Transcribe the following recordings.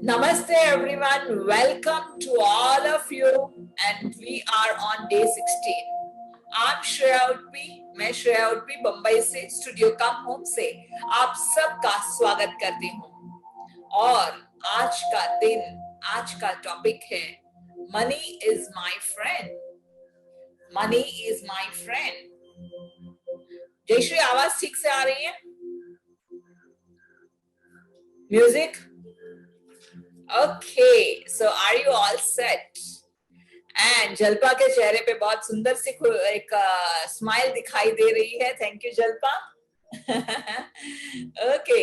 Namaste everyone, welcome to all of you and we are on day 16. I'm Shreya Utpi, मैं श्रेया उडपी बम्बई से studio come home से आप सबका स्वागत करती हूँ। और आज का दिन, आज का टॉपिक है money is my friend. Money is my friend. Jayashree, आवाज ठीक से आ रही है? Music? Okay, so are you all set? And Jalpa के चेहरे पे बहुत सुंदर सी एक स्माइल दिखाई दे रही है। Thank you Jalpa. Okay,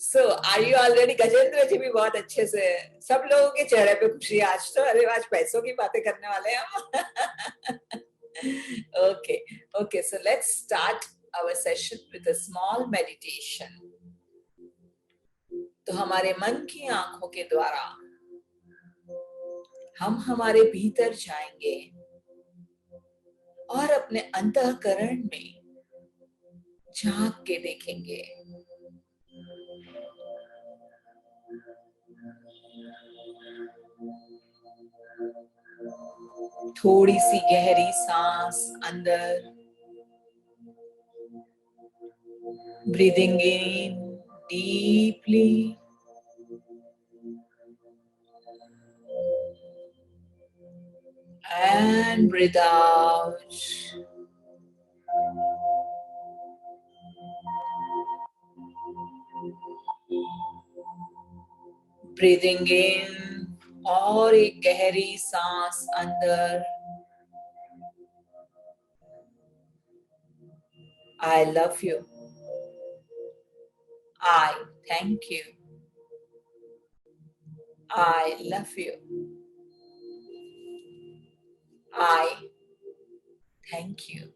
so are you all ready? Gajendra ji भी बहुत अच्छे से, सब लोगों के चेहरे पे खुशी आज तो। अरे आज पैसों की बातें करने वाले हैं हम। Okay okay, so let's start our session with a small meditation. तो हमारे मन की आंखों के द्वारा हम हमारे भीतर जाएंगे और अपने अंतःकरण में झांक के देखेंगे। थोड़ी सी गहरी सांस अंदर, breathing in deeply and breathe out. Breathing in और एक गहरी सांस अंदर। I love you. I thank you. I love you. I thank you.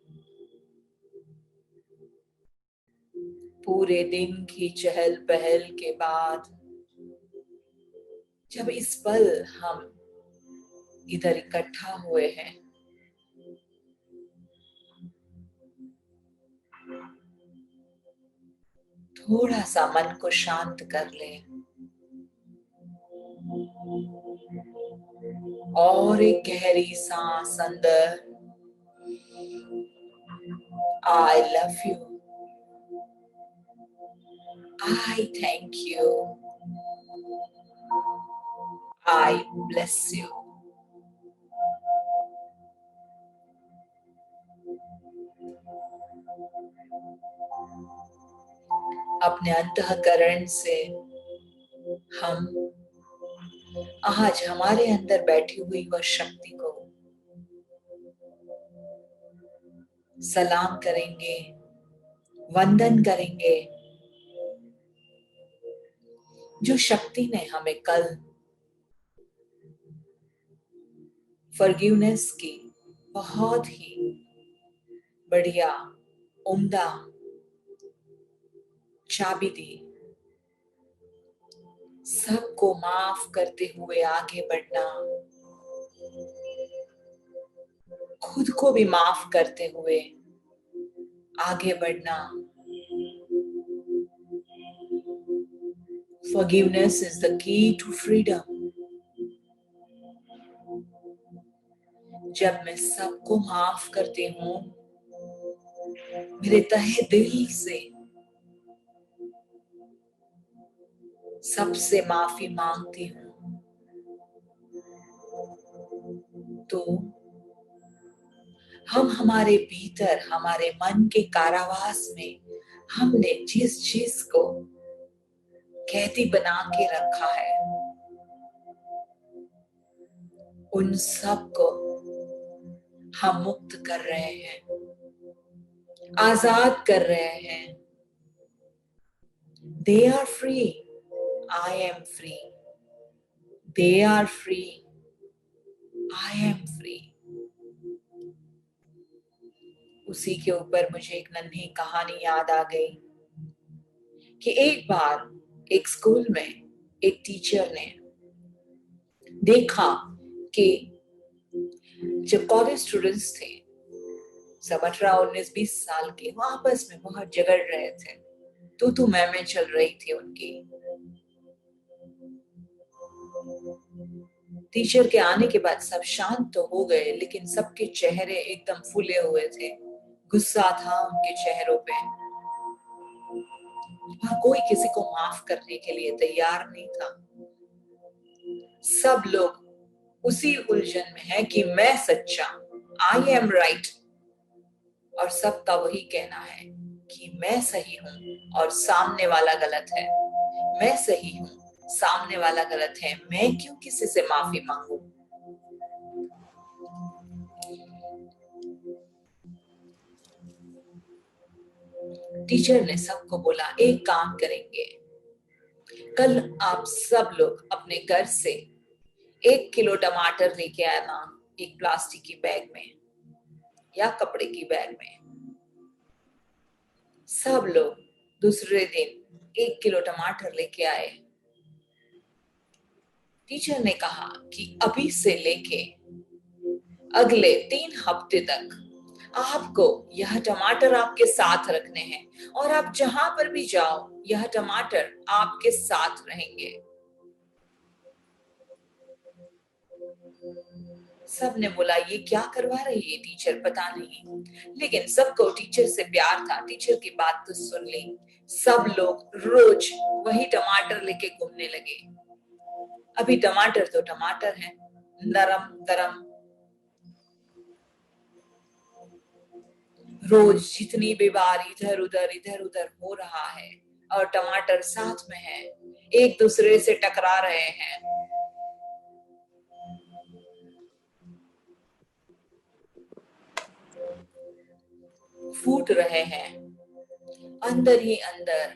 पूरे दिन की चहल पहल के बाद जब इस पल हम इधर इकट्ठा हुए हैं, थोड़ा सा मन को शांत कर लें और एक गहरी सांस अंदर। I love you. I thank you. I bless you. अपने अंतःकरण से हम आज हमारे अंदर बैठी हुई वह शक्ति को सलाम करेंगे, वंदन करेंगे, जो शक्ति ने हमें कल फॉरगिवनेस की बहुत ही बढ़िया उम्दा चाबी दी। सबको माफ करते हुए आगे बढ़ना, खुद को भी माफ करते हुए आगे बढ़ना। Forgiveness is the key to freedom. जब मैं सबको माफ करती हूँ, मेरे तहे दिल से सबसे माफी मांगती हूँ, तो हम हमारे भीतर, हमारे मन के कारावास में हमने जिस चीज को कैदी बना के रखा है, उन सब को हम मुक्त कर रहे हैं, आजाद कर रहे हैं। They are free. I am free. They are free. I am free. उसी के ऊपर मुझे एक नन्ही कहानी याद आ गई कि एक बार एक स्कूल में एक टीचर ने देखा कि जब कॉलेज स्टूडेंट्स थे, सब 18-19-20 साल के, वो आपस में बहुत झगड़ रहे थे, तू मैं चल रही थी उनकी। टीचर के आने के बाद सब शांत तो हो गए, लेकिन सबके चेहरे एकदम फूले हुए थे। गुस्सा था उनके चेहरों पे और कोई किसी को माफ करने के लिए तैयार नहीं था। सब लोग उसी उलझन में है कि मैं सच्चा, आई एम राइट, और सबका वही कहना है कि मैं सही हूं और सामने वाला गलत है। मैं सही हूं, सामने वाला गलत है, मैं क्यों किसी से माफी मांगू। टीचर ने सबको बोला, एक काम करेंगे, कल आप सब लोग अपने घर से 1 किलो टमाटर लेके आना, एक प्लास्टिक की बैग में या कपड़े की बैग में। सब लोग दूसरे दिन 1 किलो टमाटर लेके आए। टीचर ने कहा कि अभी से लेके अगले 3 हफ्ते तक आपको यह टमाटर आपके साथ रखने हैं और आप जहां पर भी जाओ यह टमाटर आपके साथ रहेंगे। सब ने बोला, ये क्या करवा रही है टीचर, पता नहीं, लेकिन सबको टीचर से प्यार था। टीचर की बात तो सुन ली। सब लोग रोज वही टमाटर लेके घूमने लगे। अभी टमाटर तो टमाटर है, नरम गरम। रोज जितनी भी बार इधर उधर हो रहा है और टमाटर साथ में है, एक दूसरे से टकरा रहे हैं। फूट रहे हैं अंदर ही अंदर।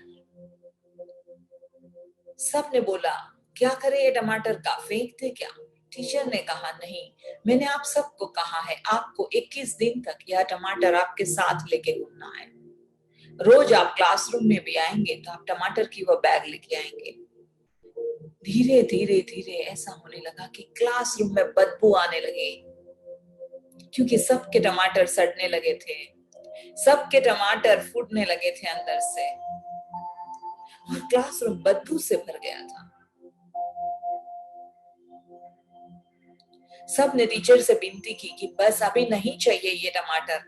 सब ने बोला, क्या करे ये टमाटर का, फेंक दे क्या। टीचर ने कहा, नहीं, मैंने आप सबको कहा है आपको 21 दिन तक यह टमाटर आपके साथ लेके घूमना है। रोज आप क्लासरूम में भी आएंगे तो आप टमाटर की वो बैग लेके आएंगे। धीरे धीरे धीरे ऐसा होने लगा कि क्लासरूम में बदबू आने लगी, क्योंकि सबके टमाटर सड़ने लगे थे, सबके टमाटर फूटने लगे थे अंदर से और क्लासरूम बदबू से भर गया था। सब ने टीचर से विनती की कि बस अभी नहीं चाहिए ये टमाटर,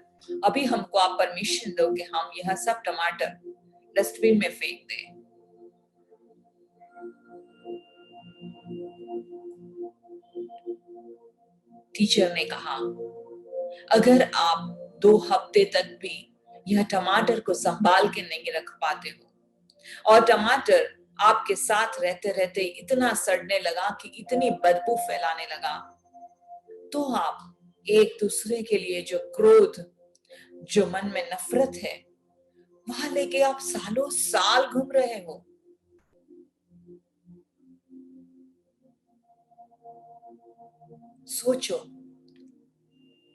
अभी हमको आप परमिशन दो कि हम यह सब टमाटर डस्टबिन में फेंक दें। टीचर ने कहा, अगर आप 2 हफ्ते तक भी यह टमाटर को संभाल के नहीं रख पाते हो और टमाटर आपके साथ रहते रहते इतना सड़ने लगा कि इतनी बदबू फैलाने लगा, तो आप एक दूसरे के लिए जो क्रोध, जो मन में नफरत है, वहां लेके आप सालों साल घूम रहे हो। सोचो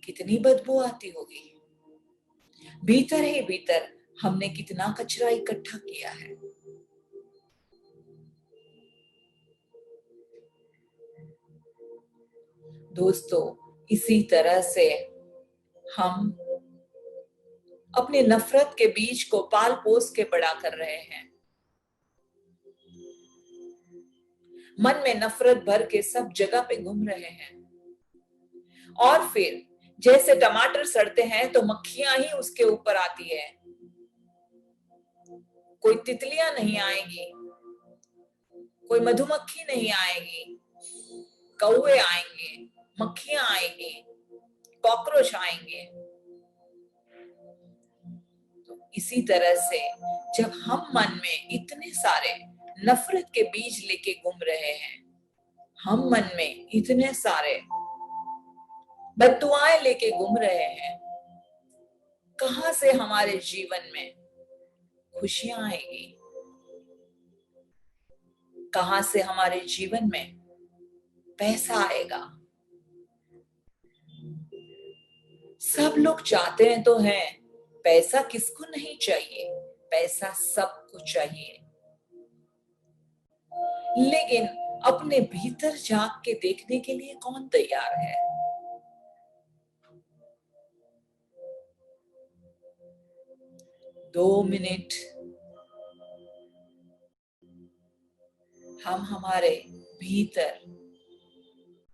कितनी बदबू आती होगी। भीतर ही भीतर हमने कितना कचरा इकट्ठा किया है। दोस्तों, इसी तरह से हम अपने नफरत के बीज को पाल पोस के बड़ा कर रहे हैं। मन में नफरत भर के सब जगह पे घूम रहे हैं और फिर जैसे टमाटर सड़ते हैं तो मक्खियां ही उसके ऊपर आती है। कोई तितलियां नहीं आएगी, कोई मधुमक्खी नहीं आएगी, कौवे आएंगे, मक्खियां आएंगी, कॉकरोच आएंगे। तो इसी तरह से जब हम मन में इतने सारे नफरत के बीज लेके घूम रहे हैं, हम मन में इतने सारे बद्दुआएं लेके घूम रहे हैं, कहां से हमारे जीवन में खुशियां आएगी, कहां से हमारे जीवन में पैसा आएगा। सब लोग चाहते हैं तो हैं, पैसा किसको नहीं चाहिए, पैसा सबको चाहिए, लेकिन अपने भीतर झांक के देखने के लिए कौन तैयार है। दो मिनट हम हमारे भीतर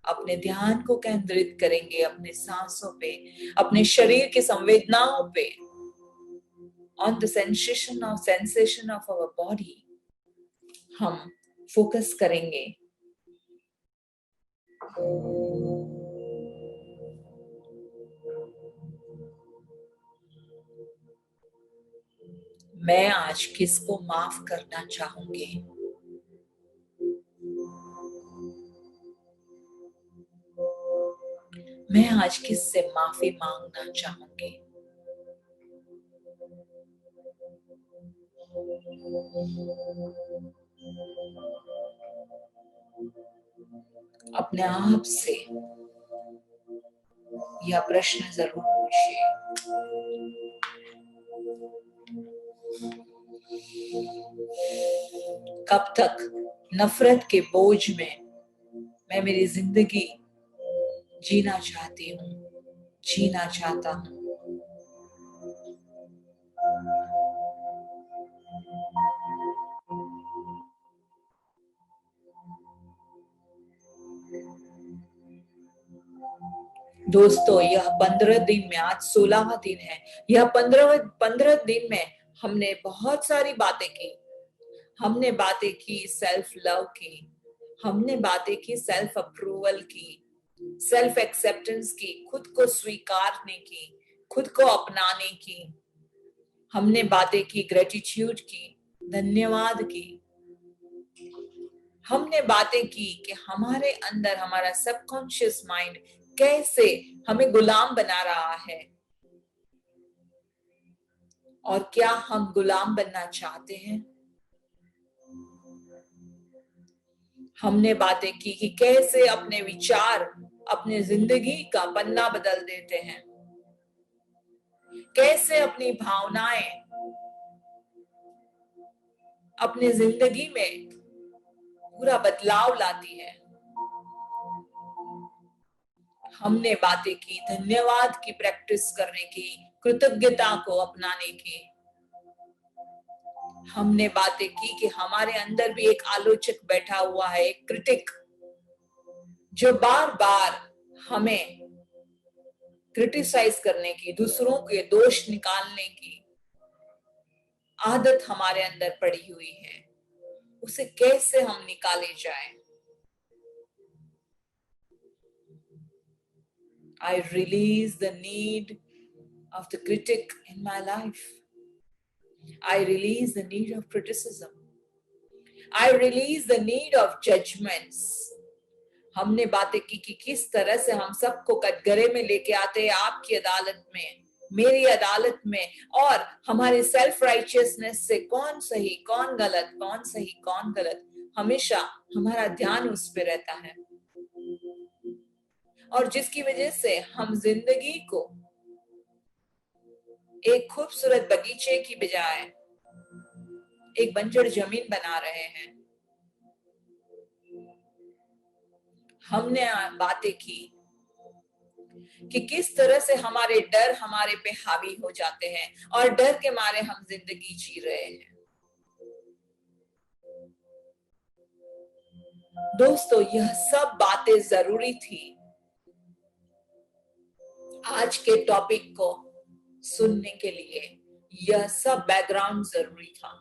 अपने ध्यान को केंद्रित करेंगे अपने सांसों पे, अपने शरीर की संवेदनाओं पे, on the sensation of our body हम फोकस करेंगे। मैं आज किसको माफ करना चाहूंगी? मैं आज किससे माफी मांगना चाहूंगी? अपने आप से यह प्रश्न जरूर पूछिए। कब तक नफरत के बोझ में मैं मेरी जिंदगी जीना चाहती हूँ, जीना चाहता हूँ? दोस्तों, यह 15 दिन में, आज 16वां दिन है, यह 15 दिन में हमने बहुत सारी बातें की। हमने बातें की सेल्फ लव की, हमने बातें की सेल्फ अप्रूवल की, सेल्फ एक्सेप्टेंस की, खुद को स्वीकारने की, खुद को अपनाने की। हमने बातें की ग्रेटिट्यूड की, धन्यवाद की। हमने बातें की कि हमारे अंदर हमारा सबकॉन्शियस माइंड कैसे हमें गुलाम बना रहा है, और क्या हम गुलाम बनना चाहते हैं। हमने बातें की कि कैसे अपने विचार अपने जिंदगी का पन्ना बदल देते हैं, कैसे अपनी भावनाएं अपनी जिंदगी में पूरा बदलाव लाती है। हमने बातें की धन्यवाद की प्रैक्टिस करने की, कृतज्ञता को अपनाने की। हमने बातें की कि हमारे अंदर भी एक आलोचक बैठा हुआ है, एक क्रिटिक, जो बार बार हमें क्रिटिसाइज करने की, दूसरों के दोष निकालने की आदत हमारे अंदर पड़ी हुई है। उसे कैसे हम निकाले जाएं? I release the need of the critic in my life. I release the need of criticism. I release the need of judgments. हमने बातें की कि किस तरह से हम सबको कटघरे में लेके आते हैं, आपकी अदालत में, मेरी अदालत में, और हमारे सेल्फ राइचियसनेस से कौन सही कौन गलत, कौन सही कौन गलत, हमेशा हमारा ध्यान उस पे रहता है। और जिसकी वजह से हम जिंदगी को एक खूबसूरत बगीचे की बजाय एक बंजर जमीन बना रहे हैं। हमने बातें की कि किस तरह से हमारे डर हमारे पे हावी हो जाते हैं और डर के मारे हम जिंदगी जी रहे हैं। दोस्तों, यह सब बातें जरूरी थी आज के टॉपिक को सुनने के लिए। यह सब बैकग्राउंड जरूरी था।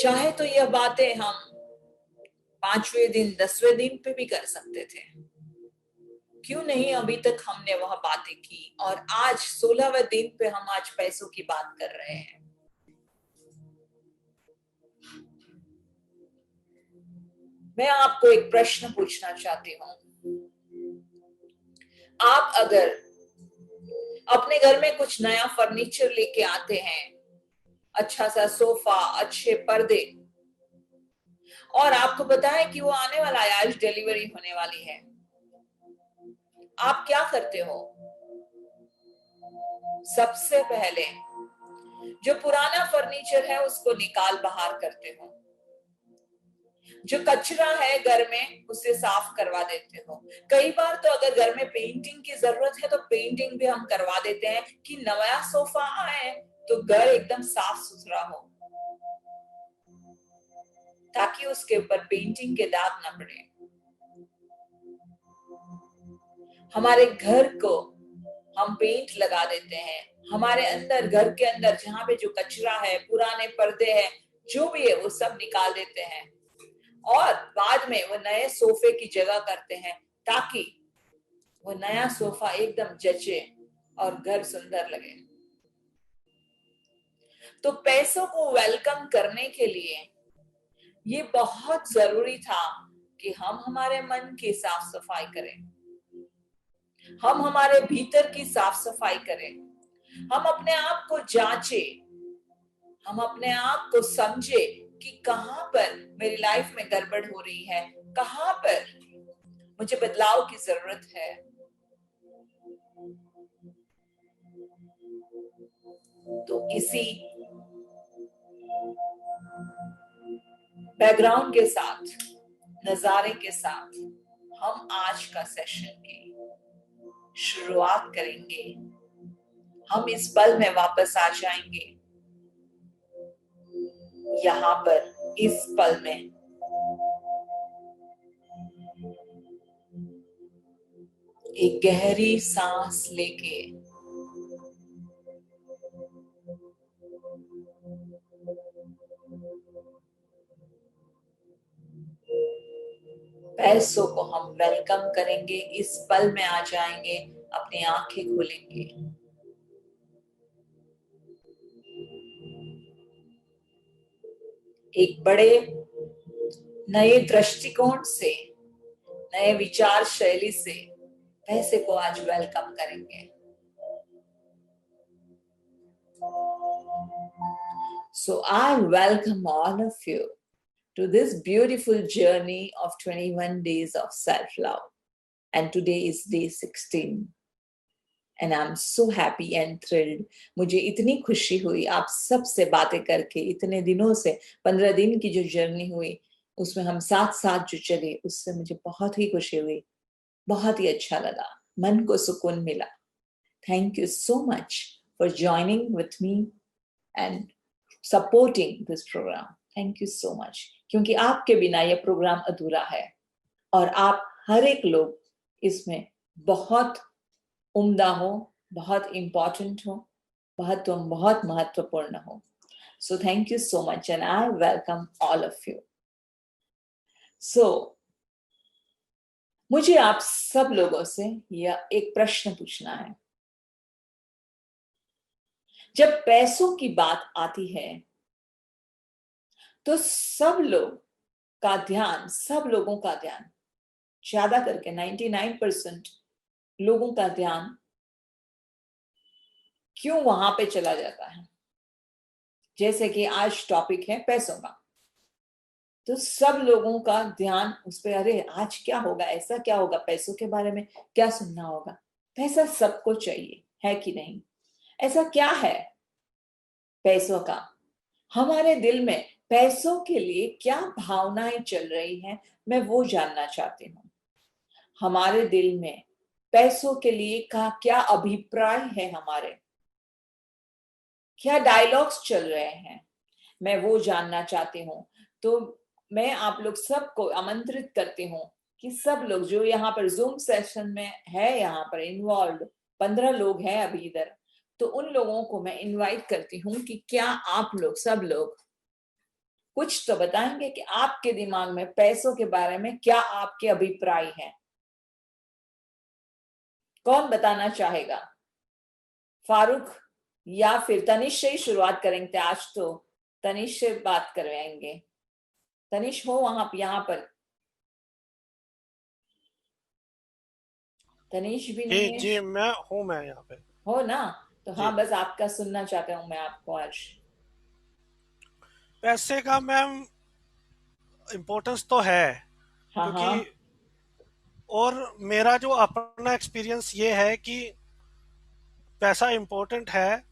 चाहे तो यह बातें हम 5वें दिन 10वें दिन पे भी कर सकते थे, क्यों नहीं? अभी तक हमने वह बातें की और आज 16वें दिन पे हम आज पैसों की बात कर रहे हैं। मैं आपको एक प्रश्न पूछना चाहती हूँ। आप अगर अपने घर में कुछ नया फर्नीचर लेके आते हैं, अच्छा सा सोफा, अच्छे पर्दे, और आपको पता है कि वो आने वाला है, आज डिलीवरी होने वाली है, आप क्या करते हो? सबसे पहले जो पुराना फर्नीचर है उसको निकाल बाहर करते हो, जो कचरा है घर में उसे साफ करवा देते हो। कई बार तो अगर घर में पेंटिंग की जरूरत है तो पेंटिंग भी हम करवा देते हैं कि नया सोफा आए तो घर एकदम साफ सुथरा हो, ताकि ताकि उसके ऊपर पेंटिंग के दाग ना पड़े। हमारे घर को हम पेंट लगा देते हैं, हमारे अंदर, घर के अंदर जहां पे जो कचरा है, पुराने पर्दे हैं, जो भी है वो सब निकाल देते हैं और बाद में वो नए सोफे की जगह करते हैं ताकि वो नया सोफा एकदम जचे और घर सुंदर लगे। तो पैसों को वेलकम करने के लिए ये बहुत जरूरी था कि हम हमारे मन की साफ सफाई करें, हम हमारे भीतर की साफ सफाई करें, हम अपने आप को जांचे, हम अपने आप को समझे कि कहां पर मेरी लाइफ में गड़बड़ हो रही है, कहां पर मुझे बदलाव की जरूरत है। तो इसी बैकग्राउंड के साथ, नजारे के साथ हम आज का सेशन की शुरुआत करेंगे। हम इस पल में वापस आ जाएंगे, यहाँ पर इस पल में एक गहरी सांस लेके पैसों को हम वेलकम करेंगे, इस पल में आ जाएंगे, अपनी आंखें खोलेंगे। एक बड़े नए दृष्टिकोण से, नए विचार शैली से पैसे को आज वेलकम करेंगे। So I welcome all of you to this beautiful journey of 21 days of self-love. And today is day 16. And I'm so happy and thrilled. मुझे इतनी खुशी हुई आप सब से बातें करके, इतने दिनों से, 15 दिन की जो जर्नी हुई उसमें हम साथ साथ जो चले, उससे मुझे बहुत ही खुशी हुई, बहुत ही अच्छा लगा, मन को सुकून मिला। Thank you so much for joining with me and supporting this program. Thank you so much. क्योंकि आपके बिना यह प्रोग्राम अधूरा है और आप हर एक लोग इसमें बहुत उम्दा हो, बहुत इंपॉर्टेंट हो, बहुत महत्वपूर्ण हो। So thank you so much and I welcome all of you. So मुझे आप सब लोगों से यह एक प्रश्न पूछना है। जब पैसों की बात आती है तो सब लोगों का ध्यान, ज्यादा करके 99% लोगों का ध्यान क्यों वहां पे चला जाता है? जैसे कि आज टॉपिक है पैसों का, तो सब लोगों का ध्यान उस पे, अरे आज क्या होगा, ऐसा क्या होगा, पैसों के बारे में क्या सुनना होगा। पैसा सबको चाहिए, है कि नहीं? ऐसा क्या है पैसों का? हमारे दिल में पैसों के लिए क्या भावनाएं चल रही हैं, मैं वो जानना चाहती हूँ। हमारे दिल में पैसों के लिए का क्या अभिप्राय है, हमारे क्या डायलॉग्स चल रहे हैं, मैं वो जानना चाहती हूँ। तो मैं आप लोग सबको आमंत्रित करती हूँ कि सब लोग जो यहाँ पर जूम सेशन में है, यहाँ पर इन्वॉल्व 15 लोग हैं अभी इधर, तो उन लोगों को मैं इनवाइट करती हूँ कि क्या आप लोग सब लोग कुछ तो बताएंगे कि आपके दिमाग में पैसों के बारे में क्या आपके अभिप्राय हैं। कौन बताना चाहेगा? फारूक या फिर तनिष से ही शुरुआत करेंगे। आज तो तनिष से बात करवाएंगे। तनिष हो वहां यहाँ पर? तनिष भी नहीं है? जी मैं हूँ, मैं यहाँ पे हो ना? तो जी। हाँ, बस आपका सुनना चाहता हूँ मैं आपको आज। पैसे का मैम इम्पोर्टेंस तो है, हाँ क्योंकि हाँ। और मेरा जो अपना एक्सपीरियंस ये है कि पैसा इम्पोर्टेंट है,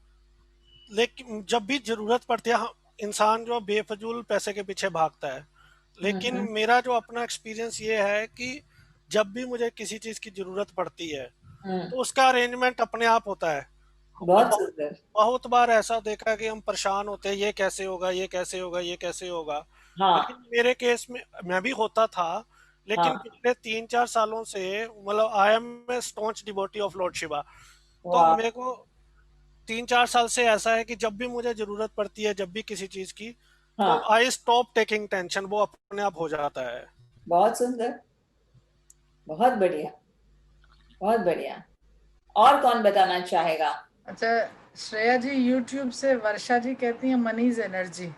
लेकिन जब भी जरूरत पड़ती है इंसान जो बेफजूल पैसे के पीछे भागता है। लेकिन हम्म मेरा जो अपना एक्सपीरियंस ये है कि जब भी मुझे किसी चीज़ की जरूरत पड़ती है हम्म तो उसका अरेंजमेंट अपने आप होता है। बहुत सुंदर। बहुत बार ऐसा देखा कि हम परेशान होते हैं, ये कैसे होगा, ये कैसे होगा, ये कैसे होगा। लेकिन हाँ मेरे केस में मैं भी होता था, लेकिन हाँ। पिछले 3-4 सालों से मतलब I am a staunch devotee of Lord Shiva. तो वाह। मेरे को 3-4 साल से ऐसा है कि जब भी मुझे जरूरत पड़ती है, जब भी किसी चीज की, तो हाँ आई स्टॉप टेकिंग टेंशन, वो अपने आप हो जाता है। बहुत सुंदर। बहुत बढ़िया। बहुत बढ़िया। और कौन बताना चाहेगा? अच्छा, श्रेया जी यूट्यूब से वर्षा जी कहती हैं money is energy.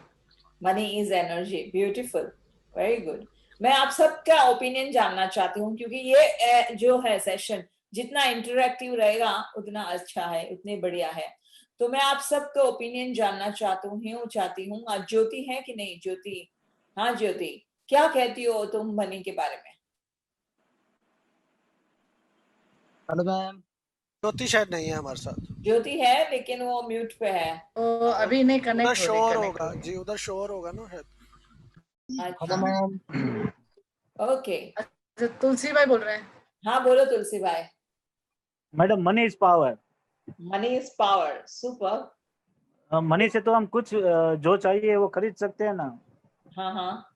Money is energy, beautiful, very good. मैं आप सबका ओपिनियन जानना चाहती हूँ, क्योंकि ये जो है सेशन जितना इंटरेक्टिव रहेगा उतना अच्छा है, उतने बढ़िया है। तो मैं आप सबका ओपिनियन जानना चाहती हूँ। आज ज्योति है कि नहीं? ज्योति, हाँ ज्योति, क्या कहती हो तुम मनी के बारे में? Hello ma'am. ज्योति शायद नहीं है हमारे साथ। ज्योति है लेकिन वो म्यूट पे है। तो अभी नहीं उधर कनेक्ट हो रही, शोर कनेक्ट हो होगा रही। जी, उधर शोर होगा ना शायद। हेलो अच्छा, मैम। ओके। अच्छा, तुलसी भाई बोल रहे हैं। हाँ बोलो तुलसी भाई। Madam money is power. Money is power, super. Money से तो हम कुछ जो चाहिए वो खरीद सकते हैं ना। हाँ हाँ।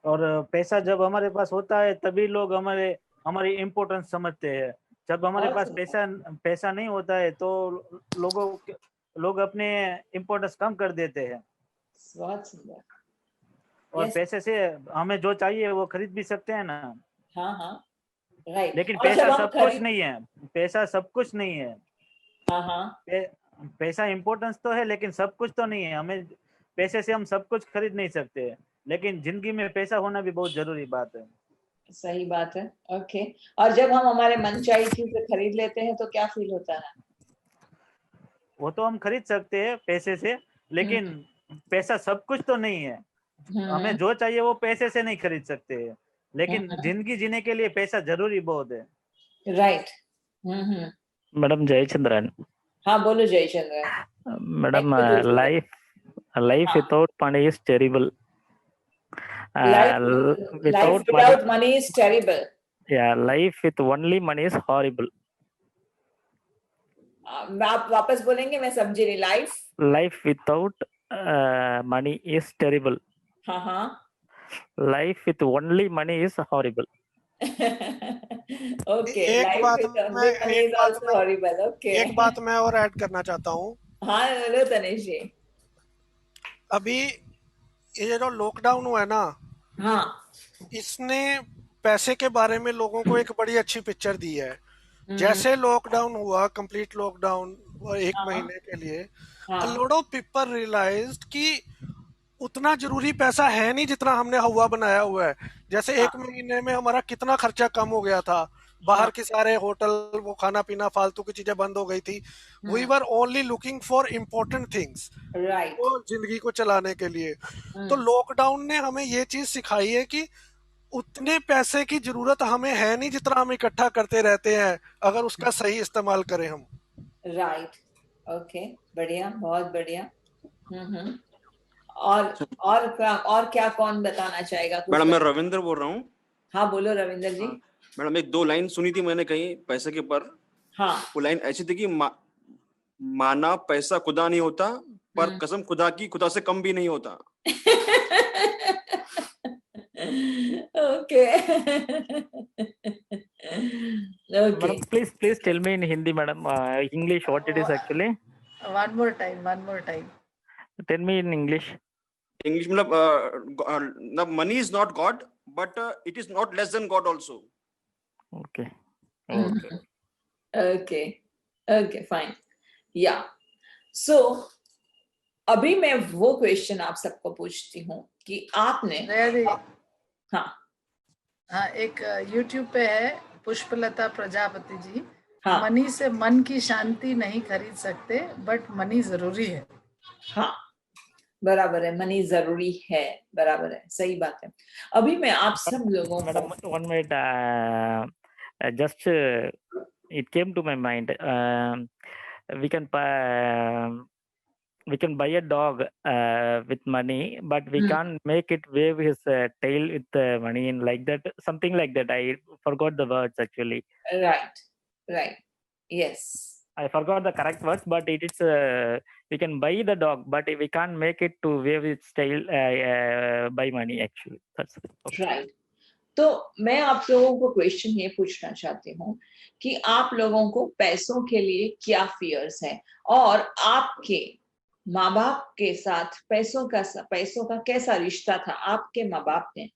और पैसा जब हमारे पास होता है तभी लोग हमारी इम्पोर्टेंस समझते हैं। जब हमारे बहुत पास सुंदर। पैसा नहीं होता है तो लोग अपने इम्पोर्टेंस कम कर देते हैं। बहुत सुंदर। और यस। पैसे से हमें जो चाहिए वो खरीद भी सकते हैं ना। हाँ हाँ, राइट। लेकिन और जब पैसा हम सब कुछ खरीद, नहीं है। पैसा सब कुछ नहीं है। हाँ हाँ, पैसा इम्पोर्टेंस तो है लेकिन सब कुछ तो नहीं है। हमें पैसे से हम सब कुछ खरीद नहीं सकते, लेकिन जिंदगी में पैसा होना भी बहुत जरूरी बात है। सही बात है। ओके। और जब हम हमारे मनचाही चीजें खरीद लेते हैं तो क्या फील होता है? वो तो हम खरीद सकते हैं पैसे से, लेकिन पैसा सब कुछ तो नहीं है। हमें हम्म जो चाहिए वो पैसे से नहीं खरीद सकते हैं, लेकिन जिंदगी जीने के लिए पैसा जरूरी बहुत है। राइट। हम्म। मैडम जयचंद्रन। हाँ बोलो Jayachandra. Madam Thank you, Tulsi भाई। लाइफ हाँ, without money is terrible. Life without money, without money is terrible. या life with only money is horrible. आप वापस बोलेंगे? मैं समझी नहीं। Life, life without money is terrible. हाँ हाँ। Life with only money is horrible. Okay, एक लाइफ बात विद मैं ओनली मनी एक इज बात आल्सो मैं हॉरिबल। ओके। एक बात मैं और ऐड करना चाहता हूँ। हाँ बोलो तनेश जी। अभी ये जो लॉकडाउन हुआ है ना, हाँ इसने पैसे के बारे में लोगों को एक बड़ी अच्छी पिक्चर दी है। हम्म, जैसे लॉकडाउन हुआ, कंप्लीट लॉकडाउन, और एक हाँ महीने के लिए हाँ a lot of people realized कि उतना जरूरी पैसा है नहीं जितना हमने हवा बनाया हुआ है। जैसे हाँ एक महीने में हमारा कितना खर्चा कम हो गया था। हाँ। बाहर के सारे होटल, वो खाना पीना, फालतू की चीजें बंद हो गई थी। We were only looking for important things, right. वो जिंदगी को चलाने के लिए। तो लॉकडाउन ने हमें ये चीज सिखाई है कि उतने पैसे की जरूरत हमें है नहीं जितना हम इकट्ठा करते रहते हैं, अगर उसका सही इस्तेमाल करें हम। राइट। ओके, बढ़िया, बहुत बढ़िया। हम्म। और क्या कौन बताना चाहेगा कुछ? मैडम मैं रविंद्र बोल रहा हूँ। हाँ बोलो रविंदर जी। मैडम एक दो लाइन सुनी थी मैंने कहीं पैसे के ऊपर। हाँ। वो लाइन ऐसी थी कि माना पैसा खुदा नहीं होता, पर कसम खुदा की खुदा से कम भी नहीं होता। Okay. Okay. Madam please tell me in Hindi madam, English what it is actually. One more time. Tell me in English. English मतलब money is not God, but it is not less than God also. Okay okay okay fine. Yeah so अभी मैं वो question आप सबको पूछती हूँ कि आपने, श्रेया जी, हाँ हाँ, एक यूट्यूब पे है पुष्पलता प्रजापति जी। हाँ मनी से मन की शांति नहीं खरीद सकते, बट मनी जरूरी है। हाँ, बराबर है, मनी जरूरी है, बराबर है, सही बात है। अभी मैं आप सब लोगों मैडम को, 1 minute, just it came to my mind. We can buy a dog with money, but we can't make it wave his tail with the money in like that, something like that. I forgot the words actually. Right, yes, I forgot the correct words, but it is we can buy the dog, but we can't make it to wave its tail by money. Actually, that's okay. Right. तो मैं आप लोगों को question ये पूछना चाहती हूँ कि आप लोगों को पैसों के लिए क्या फियर्स है, और आपके माँ बाप के साथ पैसों का कैसा रिश्ता था। आपके माँ बाप ने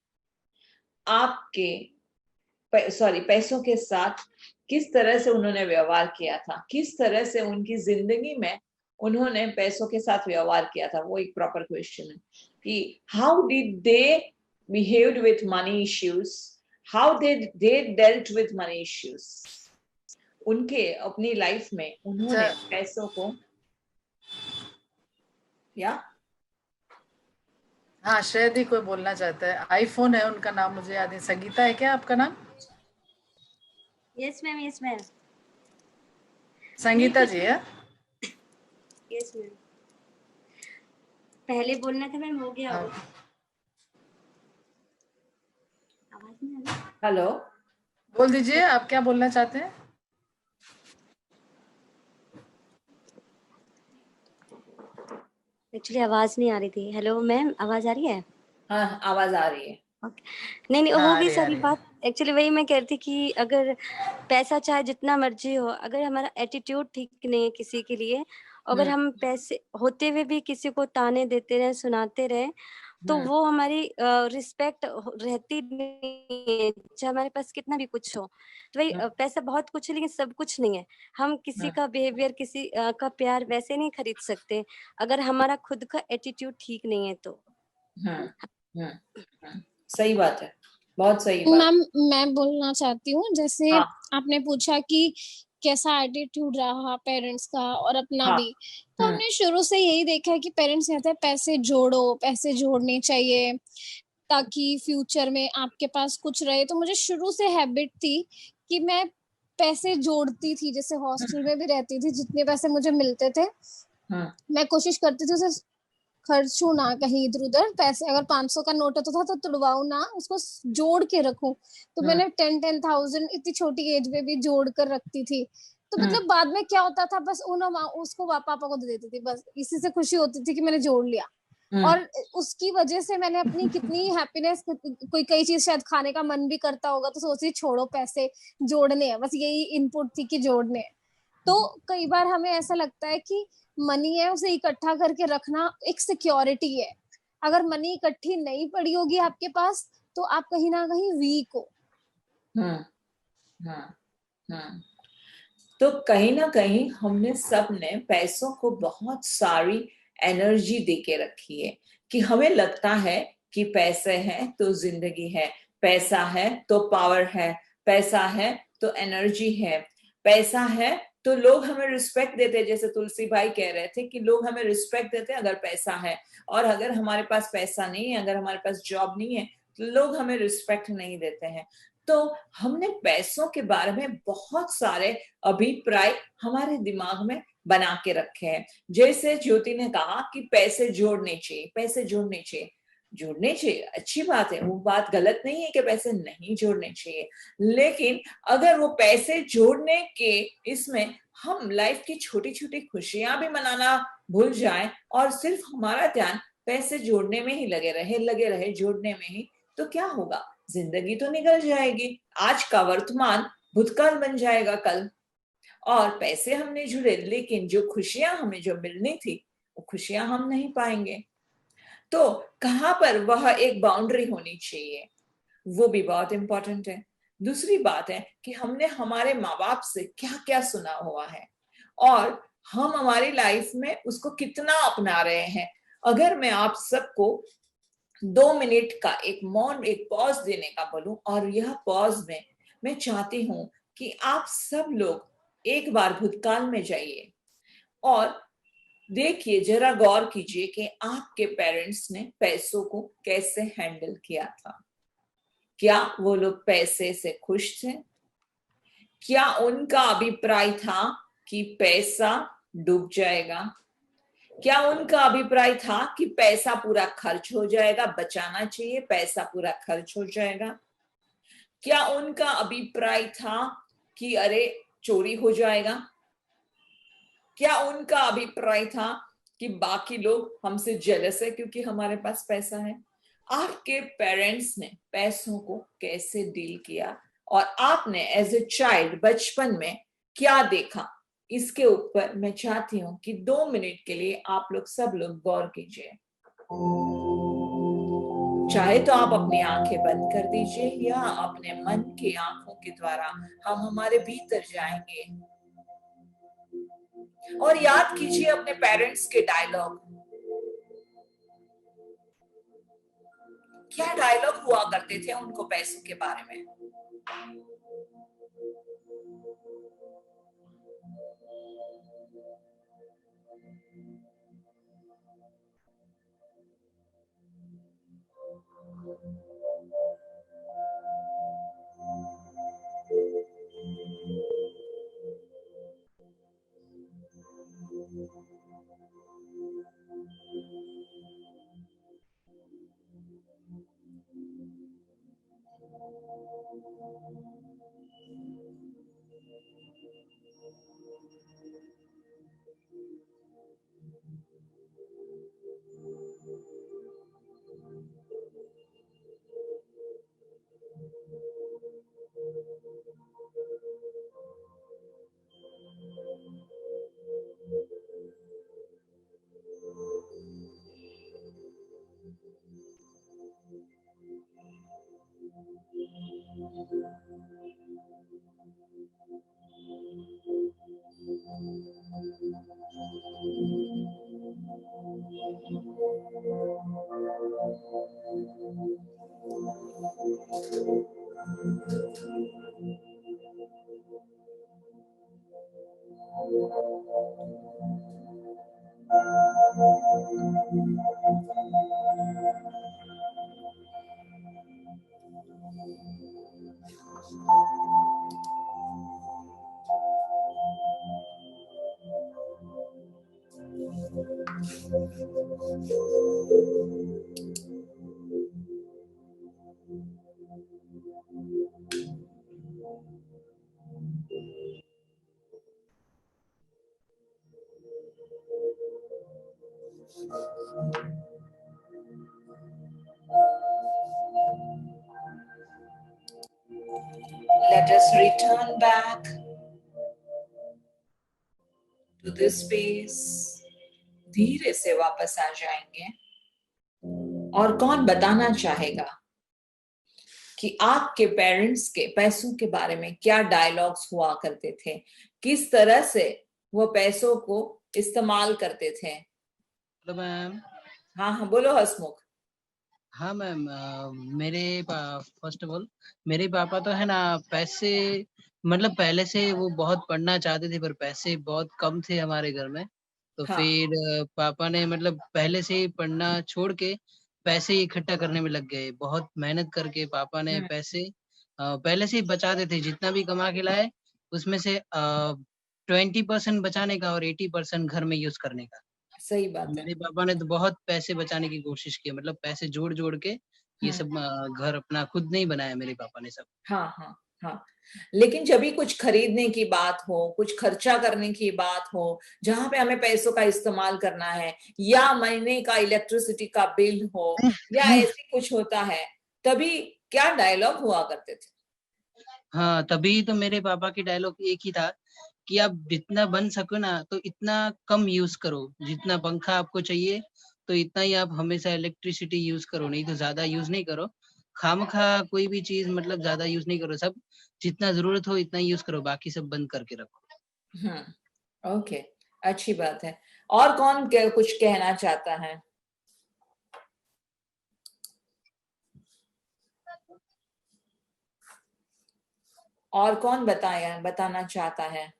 पैसों के साथ किस तरह से उन्होंने व्यवहार किया था, किस तरह से उनकी जिंदगी में उन्होंने पैसों के साथ व्यवहार किया था, वो एक प्रॉपर क्वेश्चन है कि how did they behaved with money issues, how they dealt with money issues. उनके अपनी लाइफ में उन्होंने पैसों को या हाँ, श्रेयदी कोई बोलना चाहता है। आईफोन है उनका नाम, मुझे याद है। संगीता है क्या आपका नाम? Yes ma'am, yes ma'am. Sangeeta ji है? Yes ma'am. पहले बोलना था मैम, हो गया। हेलो, बोल दीजिए, आप क्या बोलना चाहते हैं? एक्चुअली आवाज नहीं आ रही थी। हेलो मैम, आवाज आ रही है? हाँ, आवाज आ रही है। नहीं, होगी सारी बात। एक्चुअली वही मैं कह रही थी कि अगर पैसा चाहे जितना मर्जी हो, अगर हमारा एटीट्यूड ठीक नहीं है किसी के लिए, अगर हम पैसे होते हुए भी किसी को ताने देते रहे, सुनाते रहे, तो वो हमारी रिस्पेक्ट रहती नहीं है, चाहे हमारे पास कितना भी कुछ हो। तो वही पैसा बहुत कुछ है, लेकिन सब कुछ नहीं है। हम किसी का बिहेवियर, किसी का प्यार वैसे नहीं खरीद सकते अगर हमारा खुद का एटीट्यूड ठीक नहीं है तो। सही बात है, बहुत सही बात। मैम, मैं बोलना चाहती हूँ, जैसे आपने पूछा कि कैसा एटीट्यूड रहा पेरेंट्स का और अपना भी, तो हमने शुरू से यही देखा है कि पेरेंट्स कहते हैं पैसे जोड़ो, पैसे जोड़ने चाहिए ताकि फ्यूचर में आपके पास कुछ रहे। तो मुझे शुरू से हैबिट थी कि मैं पैसे जोड़ती थी। जैसे हॉस्टल में भी रहती थी, जितने पैसे मुझे मिलते थे मैं कोशिश करती थी उसे खर्चूं ना कहीं इधर उधर। पैसे अगर 500 का नोट होता था तो तुड़वाऊं ना, उसको जोड़ के रखूं। तो मैंने 10,000 इतनी छोटी एज में भी जोड़ कर रखती थी। तो मतलब बाद में क्या होता था, बस उसको पापा को दे देती थी, बस इसी से खुशी होती थी कि मैंने जोड़ लिया। और उसकी वजह से मैंने अपनी कितनी हैप्पीनेस, कई चीज शायद खाने का मन भी करता होगा तो सोची छोड़ो, पैसे जोड़ने हैं, बस यही इनपुट थी कि जोड़ने हैं। तो कई बार हमें ऐसा लगता है कि मनी है उसे इकट्ठा करके रखना एक सिक्योरिटी है। अगर मनी इकट्ठी नहीं पड़ी होगी आपके पास तो आप कहीं ना कहीं वीक हो। तो कहीं ना कहीं हमने सब ने पैसों को बहुत सारी एनर्जी देके रखी है कि हमें लगता है कि पैसे हैं तो जिंदगी है, पैसा है तो पावर है, पैसा है तो एनर्जी है, पैसा है तो लोग हमें रिस्पेक्ट देते हैं। जैसे तुलसी भाई कह रहे थे कि लोग हमें रिस्पेक्ट देते हैं अगर पैसा है, और अगर हमारे पास पैसा नहीं है, अगर हमारे पास जॉब नहीं है, तो लोग हमें रिस्पेक्ट नहीं देते हैं। तो हमने पैसों के बारे में बहुत सारे अभिप्राय हमारे दिमाग में बना के रखे हैं। जैसे ज्योति ने कहा कि पैसे जोड़ने चाहिए, पैसे जोड़ने चाहिए, जोड़ने चाहिए, अच्छी बात है, वो बात गलत नहीं है कि पैसे नहीं जोड़ने चाहिए। लेकिन अगर वो पैसे जोड़ने के इसमें हम लाइफ की छोटी छोटी खुशियां भी मनाना भूल जाएं और सिर्फ हमारा ध्यान पैसे जोड़ने में ही लगे रहे जोड़ने में ही, तो क्या होगा? जिंदगी तो निकल जाएगी। आज का वर्तमान भूतकाल बन जाएगा कल। और पैसे हमने जुड़े, लेकिन जो खुशियां हमें जो मिलनी थी वो खुशियां हम नहीं पाएंगे। तो कहां पर वह एक बाउंड्री होनी चाहिए, वो भी बहुत इंपॉर्टेंट है। दूसरी बात है कि हमने हमारे माँ बाप से क्या क्या सुना हुआ है और हम हमारी लाइफ में उसको कितना अपना रहे हैं। अगर मैं आप सबको 2 मिनट का एक मौन, एक पॉज देने का बोलूं, और यह पॉज में मैं चाहती हूं कि आप सब लोग एक बार भूतकाल में जाइए और देखिए, जरा गौर कीजिए कि आपके पेरेंट्स ने पैसों को कैसे हैंडल किया था। क्या वो लोग पैसे से खुश थे? क्या उनका अभिप्राय था कि पैसा डूब जाएगा? क्या उनका अभिप्राय था कि पैसा पूरा खर्च हो जाएगा, बचाना चाहिए, पैसा पूरा खर्च हो जाएगा? क्या उनका अभिप्राय था कि अरे चोरी हो जाएगा? क्या उनका अभिप्राय था कि बाकी लोग हमसे जेलस है क्योंकि हमारे पास पैसा है? आपके पेरेंट्स ने पैसों को कैसे डील किया और आपने एज ए चाइल्ड बचपन में क्या देखा, इसके ऊपर मैं चाहती हूँ कि 2 मिनट के लिए आप लोग सब लोग गौर कीजिए। चाहे तो आप अपनी आंखें बंद कर दीजिए या अपने मन की आंखों के द्वारा हम हमारे भीतर जाएंगे और याद कीजिए अपने पेरेंट्स के डायलॉग। क्या डायलॉग हुआ करते थे उनको पैसों के बारे में? Let us return back to this space. धीरे से वापस आ जाएंगे। और कौन बताना चाहेगा कि आपके पेरेंट्स के पैसों के बारे में क्या डायलॉग्स हुआ करते थे, किस तरह से वो पैसों को इस्तेमाल करते थे? Hello ma'am. हाँ हाँ बोलो हसमुख। हाँ मैम, मेरे फर्स्ट ऑफ ऑल मेरे पापा तो है ना पैसे मतलब पहले से वो बहुत पढ़ना चाहते थे पर पैसे बहुत कम थे हमारे घर में। तो हाँ। फिर पापा ने मतलब पहले से ही पढ़ना छोड़ के पैसे इकट्ठा करने में लग गए। बहुत मेहनत करके पापा ने पैसे पहले से ही बचाते थे। जितना भी कमा के लाए उसमें से 20% बचाने का और 80% घर में यूज करने का। सही बात है। मेरे पापा ने तो बहुत पैसे बचाने की कोशिश की, मतलब पैसे जोड़ जोड़ के ये सब घर अपना खुद नहीं बनाया मेरे पापा ने सब। हाँ हाँ हाँ। लेकिन जब भी कुछ खरीदने की बात हो, कुछ खर्चा करने की बात हो, जहां पे हमें पैसों का इस्तेमाल करना है या महीने का इलेक्ट्रिसिटी का बिल हो या ऐसे कुछ होता है, तभी क्या डायलॉग हुआ करते थे? हाँ, तभी तो मेरे पापा की डायलॉग एक ही था कि आप जितना बन सको ना तो इतना कम यूज करो। जितना पंखा आपको चाहिए तो इतना ही आप हमेशा इलेक्ट्रिसिटी यूज करो, नहीं तो ज्यादा यूज नहीं करो। खामखा कोई भी चीज मतलब ज्यादा यूज नहीं करो, सब जितना जरूरत हो इतना यूज करो, बाकी सब बंद करके रखो। ओके, अच्छी बात है। और कौन कुछ कहना चाहता है? और कौन बताना चाहता है?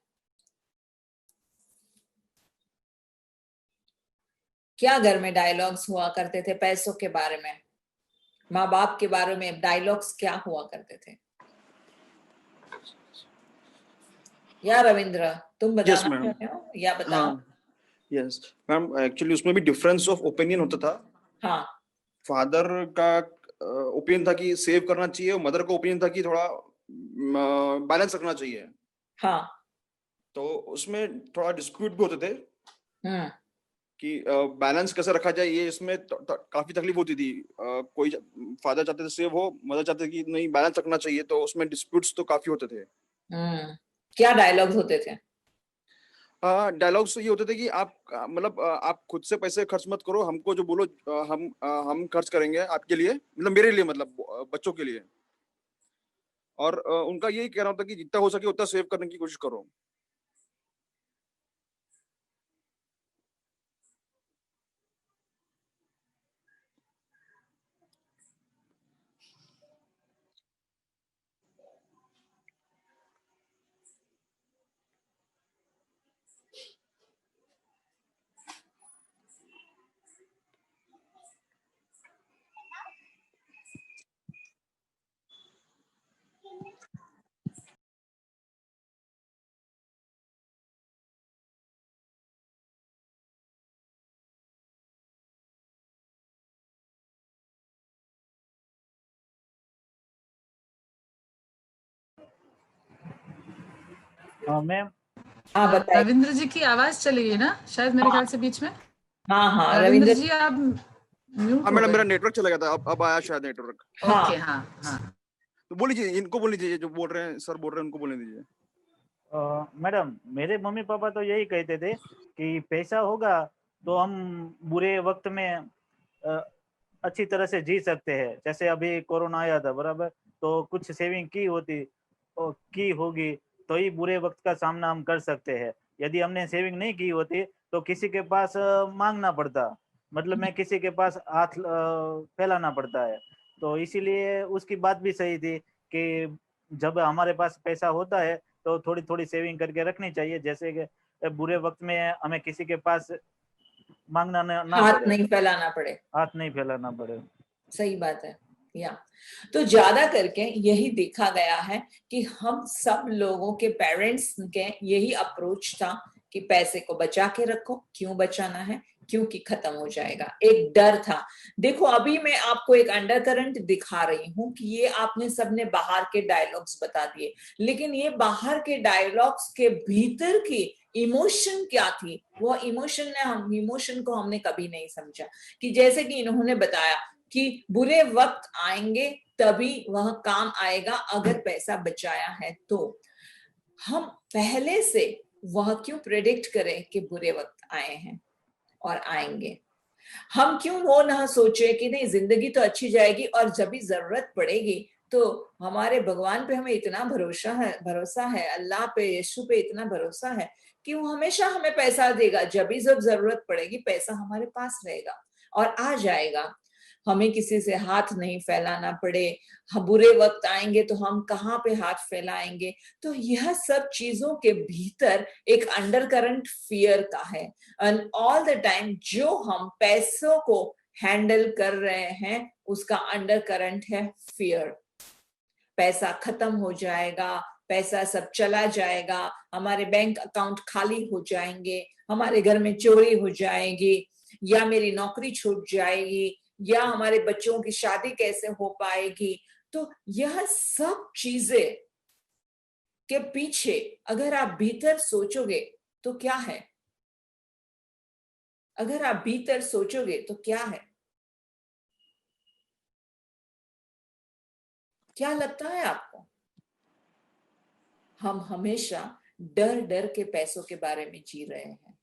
क्या घर में डायलॉग्स हुआ करते थे पैसों के बारे में? माँ बाप के बारे में डायलॉग्स क्या हुआ करते थे? या रविंद्र तुम बताना चाहते हो या बताओ? यस मैम, एक्चुअली उसमें भी डिफरेंस ऑफ ओपिनियन होता था। हाँ। फादर का ओपिनियन था कि सेव करना चाहिए और मदर का ओपिनियन था कि थोड़ा बैलेंस रखना चाहिए। हाँ। तो उसमें थोड़ा डिस्प्यूट भी होते थे हम्म कि बैलेंस कैसे रखा जाए, ये इसमें काफी तकलीफ होती थी। कोई फादर चाहते थे सेव हो, मदर चाहते थे कि नहीं बैलेंस रखना चाहिए, तो उसमें डिस्प्यूट्स तो काफी होते थे। क्या डायलॉग्स होते थे? डायलॉग्स ये होते थे कि आप मतलब आप खुद से पैसे खर्च मत करो, हमको जो बोलो हम खर्च करेंगे आपके लिए, मतलब मेरे लिए, मतलब बच्चों के लिए। और उनका यही कहना होता कि जितना हो सके उतना सेव करने की कोशिश करो। मैम हाँ बताइए। रविंद्र जी की आवाज चली गई ना शायद मेरे ख्याल से बीच में। हाँ रविंद्र जी आप म्यूट हाँ हो मैडम, गए। मेरा नेटवर्क चला गया था, अब आया शायद नेटवर्क। ओके हाँ हाँ तो बोल लीजिए, इनको बोल लीजिए, जो बोल रहे हैं सर बोल रहे हैं उनको बोलने दीजिए। मैडम मेरे मम्मी पापा तो यही कहते थे कि पैसा होगा तो हम बुरे वक्त में अच्छी तरह से जी सकते हैं। जैसे अभी कोरोना आया था बराबर, तो कुछ सेविंग की होगी तो ही बुरे वक्त का सामना हम कर सकते हैं। यदि हमने सेविंग नहीं की होती तो किसी के पास मांगना पड़ता, मतलब मैं किसी के पास हाथ फैलाना पड़ता है। तो इसीलिए उसकी बात भी सही थी कि जब हमारे पास पैसा होता है तो थोड़ी थोड़ी सेविंग करके रखनी चाहिए, जैसे कि बुरे वक्त में हमें किसी के पास मांगना ना हाथ पड़े, नहीं फैलाना पड़े। हाथ नहीं फैलाना पड़े। सही बात है। या तो ज्यादा करके यही देखा गया है कि हम सब लोगों के पेरेंट्स के यही अप्रोच था कि पैसे को बचा के रखो। क्यों बचाना है? क्योंकि खत्म हो जाएगा। एक डर था। देखो अभी मैं आपको एक अंडरकरंट दिखा रही हूं कि ये आपने सबने बाहर के डायलॉग्स बता दिए, लेकिन ये बाहर के डायलॉग्स के भीतर की इमोशन क्या थी, वो इमोशन को हमने कभी नहीं समझा। कि जैसे कि इन्होंने बताया कि बुरे वक्त आएंगे तभी वह काम आएगा अगर पैसा बचाया है तो। हम पहले से वह क्यों प्रेडिक्ट करें कि बुरे वक्त आए हैं और आएंगे? हम क्यों वो ना सोचे कि नहीं जिंदगी तो अच्छी जाएगी और जब भी जरूरत पड़ेगी तो हमारे भगवान पे हमें इतना भरोसा है, अल्लाह पे, यीशु पे इतना भरोसा है कि वो हमेशा हमें पैसा देगा। जब भी जब जरूरत पड़ेगी पैसा हमारे पास रहेगा और आ जाएगा। हमें किसी से हाथ नहीं फैलाना पड़े। बुरे वक्त आएंगे तो हम कहाँ पे हाथ फैलाएंगे? तो यह सब चीजों के भीतर एक अंडरकरंट फियर का है। एंड ऑल द टाइम जो हम पैसों को हैंडल कर रहे हैं उसका अंडरकरंट है फियर। पैसा खत्म हो जाएगा, पैसा सब चला जाएगा, हमारे बैंक अकाउंट खाली हो जाएंगे, हमारे घर में चोरी हो जाएगी, या मेरी नौकरी छूट जाएगी, या हमारे बच्चों की शादी कैसे हो पाएगी। तो यह सब चीजें के पीछे अगर आप भीतर सोचोगे तो क्या है? अगर आप भीतर सोचोगे तो क्या है? क्या लगता है आपको? हम हमेशा डर डर के पैसों के बारे में जी रहे हैं।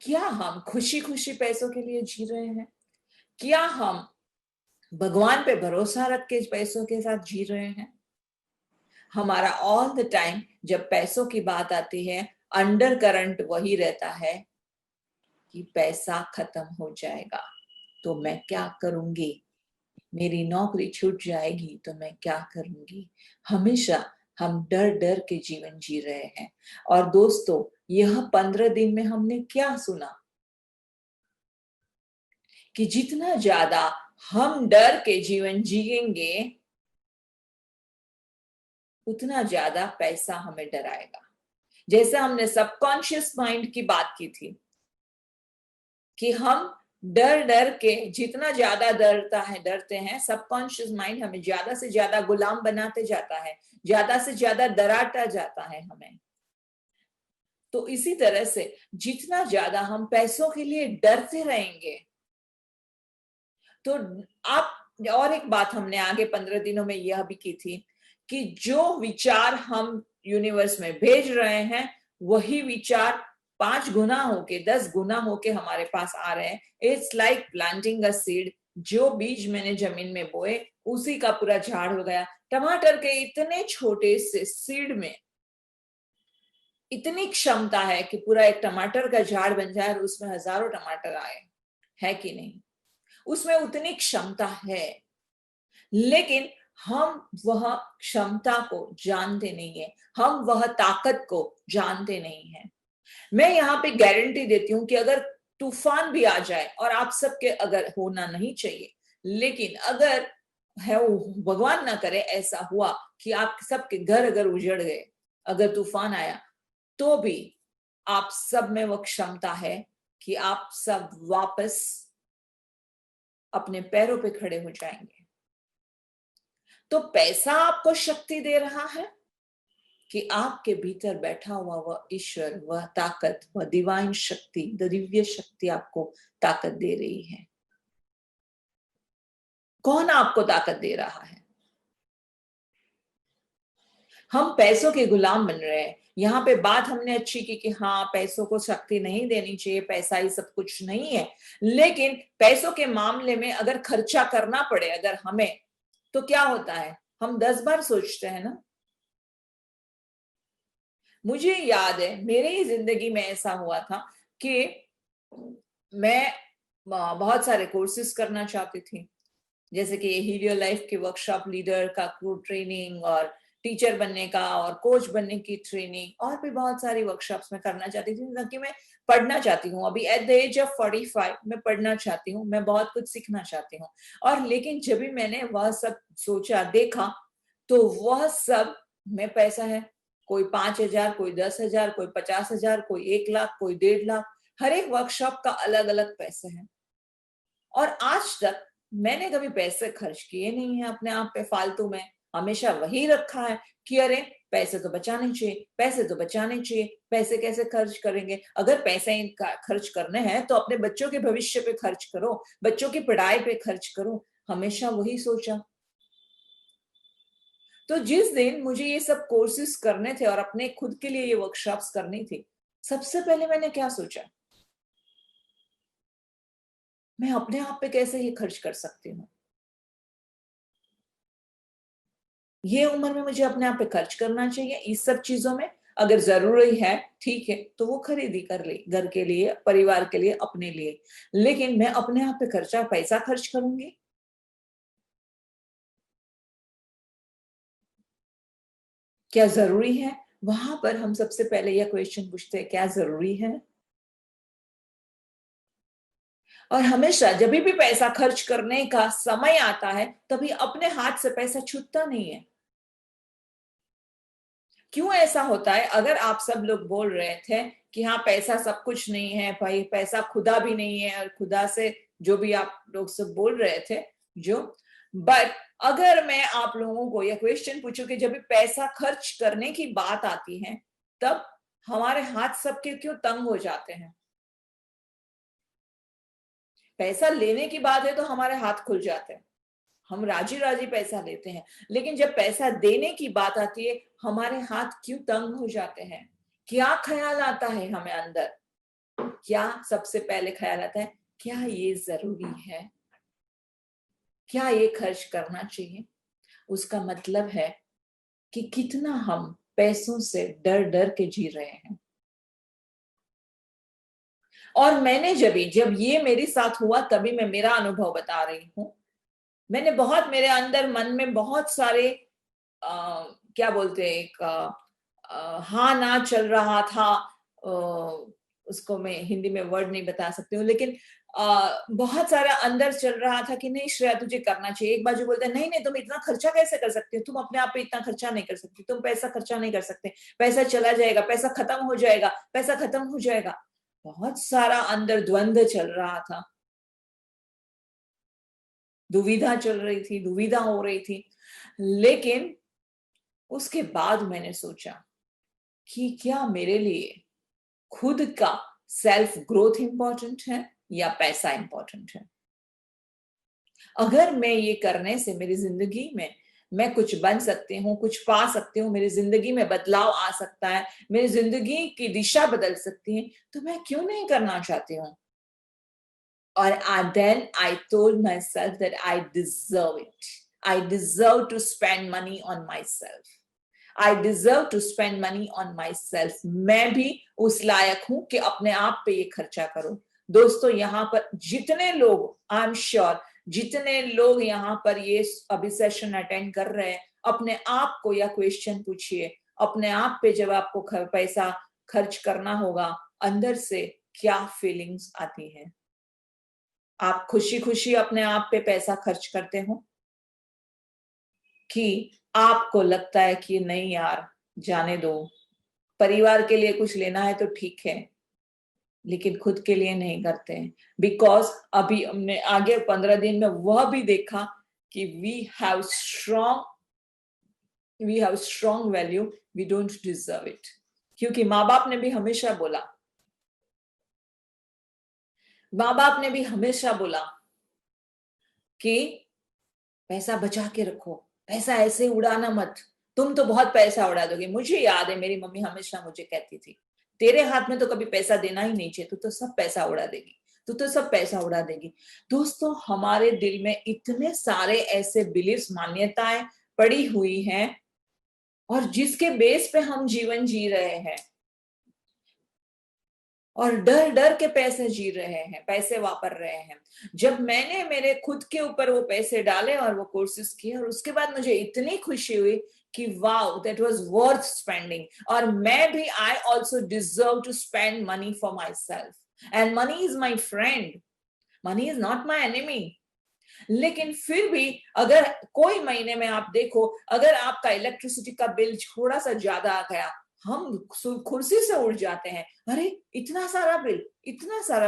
क्या हम खुशी खुशी पैसों के लिए जी रहे हैं? क्या हम भगवान पे भरोसा रख के पैसों के साथ जी रहे हैं? हमारा ऑल द टाइम जब पैसों की बात आती है अंडर करंट वही रहता है कि पैसा खत्म हो जाएगा तो मैं क्या करूंगी, मेरी नौकरी छूट जाएगी तो मैं क्या करूंगी। हमेशा हम डर डर के जीवन जी रहे हैं। और दोस्तों यह 15 दिन में हमने क्या सुना कि जितना ज्यादा हम डर के जीवन जिएंगे उतना ज्यादा पैसा हमें डराएगा। जैसे हमने सबकॉन्शियस माइंड की बात की थी कि हम डर डर के जितना ज्यादा डरते हैं, सबकॉन्शियस माइंड हमें ज्यादा से ज्यादा गुलाम बनाते जाता है, ज्यादा से ज्यादा डराता जाता है हमें। तो इसी तरह से जितना ज्यादा हम पैसों के लिए डरते रहेंगे, तो आप, और एक बात हमने आगे 15 दिनों में यह भी की थी कि जो विचार हम यूनिवर्स में भेज रहे हैं वही विचार 5 गुना होके 10 गुना होके हमारे पास आ रहे हैं। It's like planting a seed. जो बीज मैंने जमीन में बोए उसी का पूरा झाड़ हो गया। टमाटर के इतने छोटे से सीड में इतनी क्षमता है कि पूरा एक टमाटर का झाड़ बन जाए और उसमें हजारों टमाटर आए, है कि नहीं? उसमें उतनी क्षमता है, लेकिन हम वह क्षमता को जानते नहीं है, हम वह ताकत को जानते नहीं है। मैं यहाँ पे गारंटी देती हूँ कि अगर तूफान भी आ जाए, और आप सबके अगर होना नहीं चाहिए, लेकिन अगर है, भगवान ना करे ऐसा हुआ कि आप सबके घर अगर उजड़ गए, अगर तूफान आया, तो भी आप सब में वो क्षमता है कि आप सब वापस अपने पैरों पे खड़े हो जाएंगे। तो पैसा आपको शक्ति दे रहा है कि आपके भीतर बैठा हुआ वह ईश्वर, वह ताकत, वह डिवाइन शक्ति, दिव्य शक्ति आपको ताकत दे रही है? कौन आपको ताकत दे रहा है? हम पैसों के गुलाम बन रहे हैं। यहाँ पे बात हमने अच्छी की कि हाँ, पैसों को शक्ति नहीं देनी चाहिए, पैसा ही सब कुछ नहीं है, लेकिन पैसों के मामले में अगर खर्चा करना पड़े अगर हमें, तो क्या होता है, हम 10 बार सोचते हैं ना। मुझे याद है मेरे ही जिंदगी में ऐसा हुआ था कि मैं बहुत सारे कोर्सेज करना चाहती थी, जैसे कि हीलियो लाइफ के वर्कशॉप, लीडर का ट्रेनिंग, और टीचर बनने का, और कोच बनने की ट्रेनिंग, और भी बहुत सारी वर्कशॉप्स में करना चाहती थी, ताकि मैं पढ़ना चाहती हूँ। अभी एट द एज ऑफ 45 मैं पढ़ना चाहती हूँ, मैं बहुत कुछ सीखना चाहती हूँ। और लेकिन जब भी मैंने वह सब सोचा, देखा, तो वह सब में पैसा है, कोई 5,000, कोई 10,000, कोई 50,000, कोई 1 लाख, कोई 1.5 लाख, हर एक वर्कशॉप का अलग अलग पैसे हैं। और आज तक मैंने कभी पैसे खर्च किए नहीं है अपने आप पे फालतू में। हमेशा वही रखा है कि अरे पैसे तो बचाने चाहिए, पैसे तो बचाने चाहिए, पैसे कैसे खर्च करेंगे? अगर पैसे खर्च करने हैं तो अपने बच्चों के भविष्य पे खर्च करो, बच्चों की पढ़ाई पे खर्च करो। हमेशा वही सोचा। तो जिस दिन मुझे ये सब कोर्सेज करने थे और अपने खुद के लिए ये वर्कशॉप्स करनी थी, सबसे पहले मैंने क्या सोचा, मैं अपने आप पे कैसे ये खर्च कर सकती हूँ? ये उम्र में मुझे अपने आप पे खर्च करना चाहिए इस सब चीजों में। अगर जरूरी है, ठीक है, तो वो खरीदी कर ले, घर के लिए, परिवार के लिए, अपने लिए। लेकिन मैं अपने आप पे पैसा खर्च करूंगी? क्या जरूरी है? वहां पर हम सबसे पहले यह क्वेश्चन पूछते हैं, क्या जरूरी है? और हमेशा जब भी पैसा खर्च करने का समय आता है, तभी अपने हाथ से पैसा छूटता नहीं है। क्यों ऐसा होता है? अगर आप सब लोग बोल रहे थे कि हाँ, पैसा सब कुछ नहीं है भाई, पैसा खुदा भी नहीं है, और खुदा से जो भी आप लोग सब बोल रहे थे, बट अगर मैं आप लोगों को यह क्वेश्चन पूछूं कि जब भी पैसा खर्च करने की बात आती है, तब हमारे हाथ सबके क्यों तंग हो जाते हैं? पैसा लेने की बात है तो हमारे हाथ खुल जाते हैं, हम राजी राजी पैसा लेते हैं। लेकिन जब पैसा देने की बात आती है, हमारे हाथ क्यों तंग हो जाते हैं? क्या ख्याल आता है हमें अंदर? क्या सबसे पहले ख्याल आता है, क्या ये जरूरी है? क्या ये खर्च करना चाहिए? उसका मतलब है कि कितना हम पैसों से डर डर के जी रहे हैं। और मैंने जब ये मेरे साथ हुआ, तभी मैं मेरा अनुभव बता रही हूं। मैंने बहुत, मेरे अंदर मन में बहुत सारे क्या बोलते हैं, एक हाँ ना चल रहा था। उसको मैं हिंदी में वर्ड नहीं बता सकती हूँ, लेकिन बहुत सारा अंदर चल रहा था कि नहीं श्रेया, तुझे करना चाहिए। एक बाजू बोलते नहीं नहीं, तुम इतना खर्चा कैसे कर सकते हो, तुम अपने आप पे इतना खर्चा नहीं कर सकती, तुम पैसा खर्चा नहीं कर सकते, पैसा चला जाएगा, पैसा खत्म हो जाएगा, पैसा खत्म हो जाएगा। बहुत सारा अंदर द्वंद्व चल रहा था। दुविधा चल रही थी, दुविधा हो रही थी। लेकिन उसके बाद मैंने सोचा कि क्या मेरे लिए खुद का सेल्फ ग्रोथ इंपॉर्टेंट है या पैसा इंपॉर्टेंट है। अगर मैं ये करने से मेरी जिंदगी में मैं कुछ बन सकती हूँ, कुछ पा सकती हूँ, मेरी जिंदगी में बदलाव आ सकता है, मेरी जिंदगी की दिशा बदल सकती है, तो मैं क्यों नहीं करना चाहती हूँ। और then I told myself that I deserve it. I deserve to spend money on myself. I deserve to spend money on myself. मैं भी उस लायक हूं कि अपने आप पे ये खर्चा करूं। दोस्तों, यहाँ पर जितने लोग, आई एम श्योर जितने लोग यहाँ पर ये अभी सेशन अटेंड कर रहे हैं, अपने आप को यह क्वेश्चन पूछिए, अपने आप पे जब आपको पैसा खर्च करना होगा, अंदर से क्या फीलिंग्स आती है। आप खुशी खुशी अपने आप पे पैसा खर्च करते हो कि आपको लगता है कि नहीं यार जाने दो, परिवार के लिए कुछ लेना है तो ठीक है, लेकिन खुद के लिए नहीं करते हैं। बिकॉज अभी हमने आगे 15 दिन में वह भी देखा कि we have strong value, we don't deserve it. क्योंकि माँ बाप ने भी हमेशा बोला कि पैसा बचा के रखो, पैसा ऐसे उड़ाना मत, तुम तो बहुत पैसा उड़ा दोगे। मुझे याद है मेरी मम्मी हमेशा मुझे कहती थी, तेरे हाथ में तो कभी पैसा देना ही नहीं चाहिए, तू तो सब पैसा उड़ा देगी, तू तो सब पैसा उड़ा देगी। दोस्तों, हमारे दिल में इतने सारे ऐसे बिलीव्स, मान्यताएं पड़ी हुई हैं और जिसके बेस पे हम जीवन जी रहे हैं और डर डर के पैसे जी रहे हैं, पैसे वापर रहे हैं। जब मैंने मेरे खुद के ऊपर वो पैसे डाले और वो कोर्सेज किए और उसके बाद मुझे इतनी खुशी हुई कि wow, that was worth spending. और मैं भी, I also deserve to spend money for myself and money is my friend, money is not my enemy. लेकिन फिर भी अगर कोई महीने में आप देखो, अगर आपका इलेक्ट्रिसिटी का बिल थोड़ा सा ज्यादा आ गया, हम कुर्सी से उड़ जाते हैं, अरे इतना सारा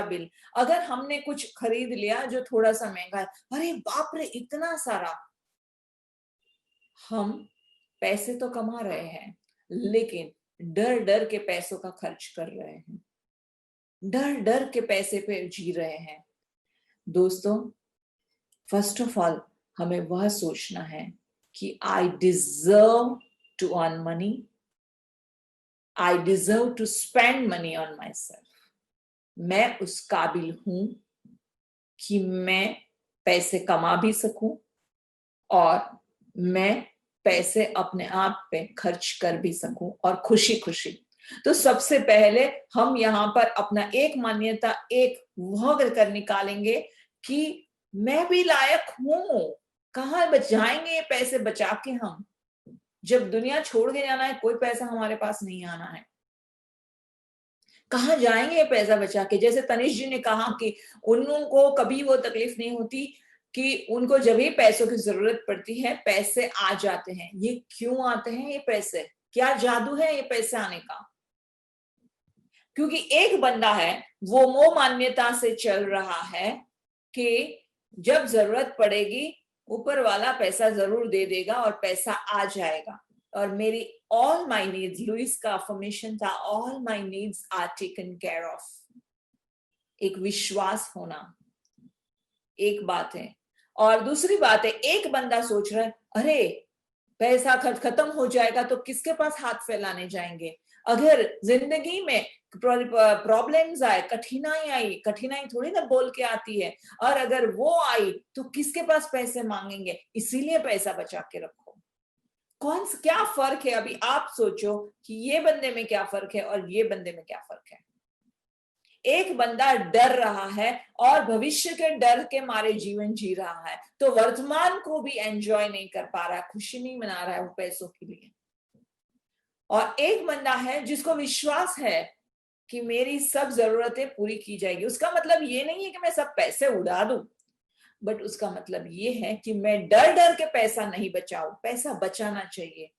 बिल। अगर हमने कुछ खरीद लिया जो थोड़ा सा महंगा है, अरे बाप रे इतना सारा। हम पैसे तो कमा रहे हैं, लेकिन डर डर के पैसों का खर्च कर रहे हैं, डर डर के पैसे पे जी रहे हैं। दोस्तों, फर्स्ट ऑफ ऑल हमें वह सोचना है कि I deserve to earn money, I deserve to spend money on myself. मैं उस काबिल हूं कि मैं पैसे कमा भी सकूं और मैं पैसे अपने आप पे खर्च कर भी सकूं और खुशी खुशी। तो सबसे पहले हम यहाँ पर अपना एक मान्यता, एक वह कर निकालेंगे कि मैं भी लायक हूं। कहाँ बचाएंगे ये पैसे बचा के हम? जब दुनिया छोड़ के जाना है, कोई पैसा हमारे पास नहीं आना है। कहाँ जाएंगे ये पैसा बचा के? जैसे तनिष जी ने कहा कि उनको कभी वो तकलीफ नहीं होती कि उनको जब भी पैसों की जरूरत पड़ती है पैसे आ जाते हैं। ये क्यों आते हैं ये पैसे? क्या जादू है ये पैसे आने का? क्योंकि एक बंदा है वो मान्यता से चल रहा है कि जब जरूरत पड़ेगी ऊपर वाला पैसा जरूर दे देगा और पैसा आ जाएगा। और मेरी all my needs, लुइस का अफर्मेशन था, all my needs are taken care of। एक विश्वास होना एक बात है, और दूसरी बात है एक बंदा सोच रहा है अरे पैसा खत्म हो जाएगा तो किसके पास हाथ फैलाने जाएंगे। अगर जिंदगी में प्रॉब्लम्स आए, कठिनाई थोड़ी ना बोल के आती है, और अगर वो आई तो किसके पास पैसे मांगेंगे। इसीलिए पैसा बचा के रखो। क्या फर्क है? अभी आप सोचो कि ये बंदे में क्या फर्क है और ये बंदे में क्या फर्क है। एक बंदा डर रहा है और भविष्य के डर के मारे जीवन जी रहा है, तो वर्तमान को भी एंजॉय नहीं कर पा रहा है, खुशी नहीं मना रहा है वो पैसों के लिए। और एक बंदा है जिसको विश्वास है कि मेरी सब जरूरतें पूरी की जाएगी। उसका मतलब ये नहीं है कि मैं सब पैसे उड़ा दूं, बट उसका मतलब ये है कि मैं डर डर के पैसा नहीं बचाऊं। पैसा बचाना चाहिए,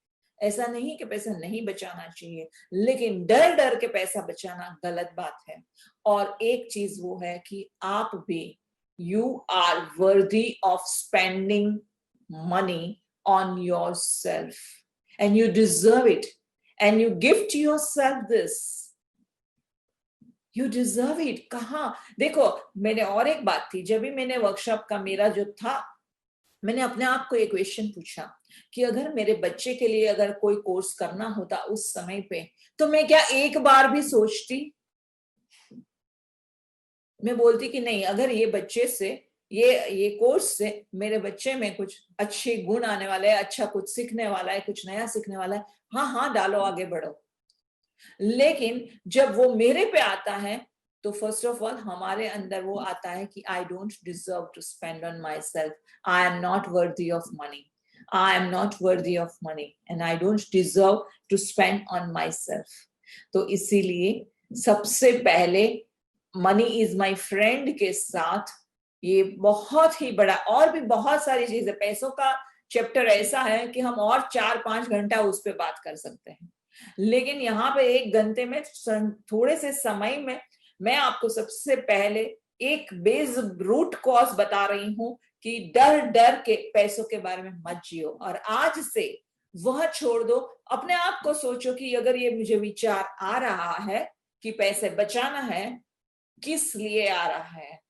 ऐसा नहीं कि पैसा नहीं बचाना चाहिए, लेकिन डर डर के पैसा बचाना गलत बात है। और एक चीज वो है कि आप भी you are worthy of spending money on yourself and you deserve it, and you gift yourself this. You deserve it. कहाँ देखो, मैंने और एक बात थी, जब भी मैंने वर्कशॉप का मेरा जो था, मैंने अपने आप को एक क्वेश्चन पूछा कि अगर मेरे बच्चे के लिए अगर कोई कोर्स करना होता उस समय पे, तो मैं क्या एक बार भी सोचती? मैं बोलती कि नहीं, अगर ये बच्चे से ये कोर्स से मेरे बच्चे में कुछ अच्छे गुण आने वाले हैं, अच्छा कुछ सीखने वाला है, कुछ नया सीखने वाला है, हाँ डालो, आगे बढ़ो। लेकिन जब वो मेरे पे आता है तो फर्स्ट ऑफ ऑल हमारे अंदर वो आता है कि I don't deserve to spend on myself, I am not worthy of money, I am not worthy of money and I don't deserve to spend on myself. तो इसीलिए सबसे पहले मनी इज माई फ्रेंड के साथ ये बहुत ही बड़ा, और भी बहुत सारी चीजें, पैसों का चैप्टर ऐसा है कि हम और 4-5 घंटा उस पर बात कर सकते हैं, लेकिन यहाँ पे 1 घंटे में थोड़े से समय में मैं आपको सबसे पहले एक बेस रूट कॉज बता रही हूं कि डर के पैसों के बारे में मत जियो, और आज से वह छोड़ दो। अपने आप को सोचो कि अगर ये मुझे विचार आ रहा है कि पैसे बचाना है, किस लिए आ रहा है?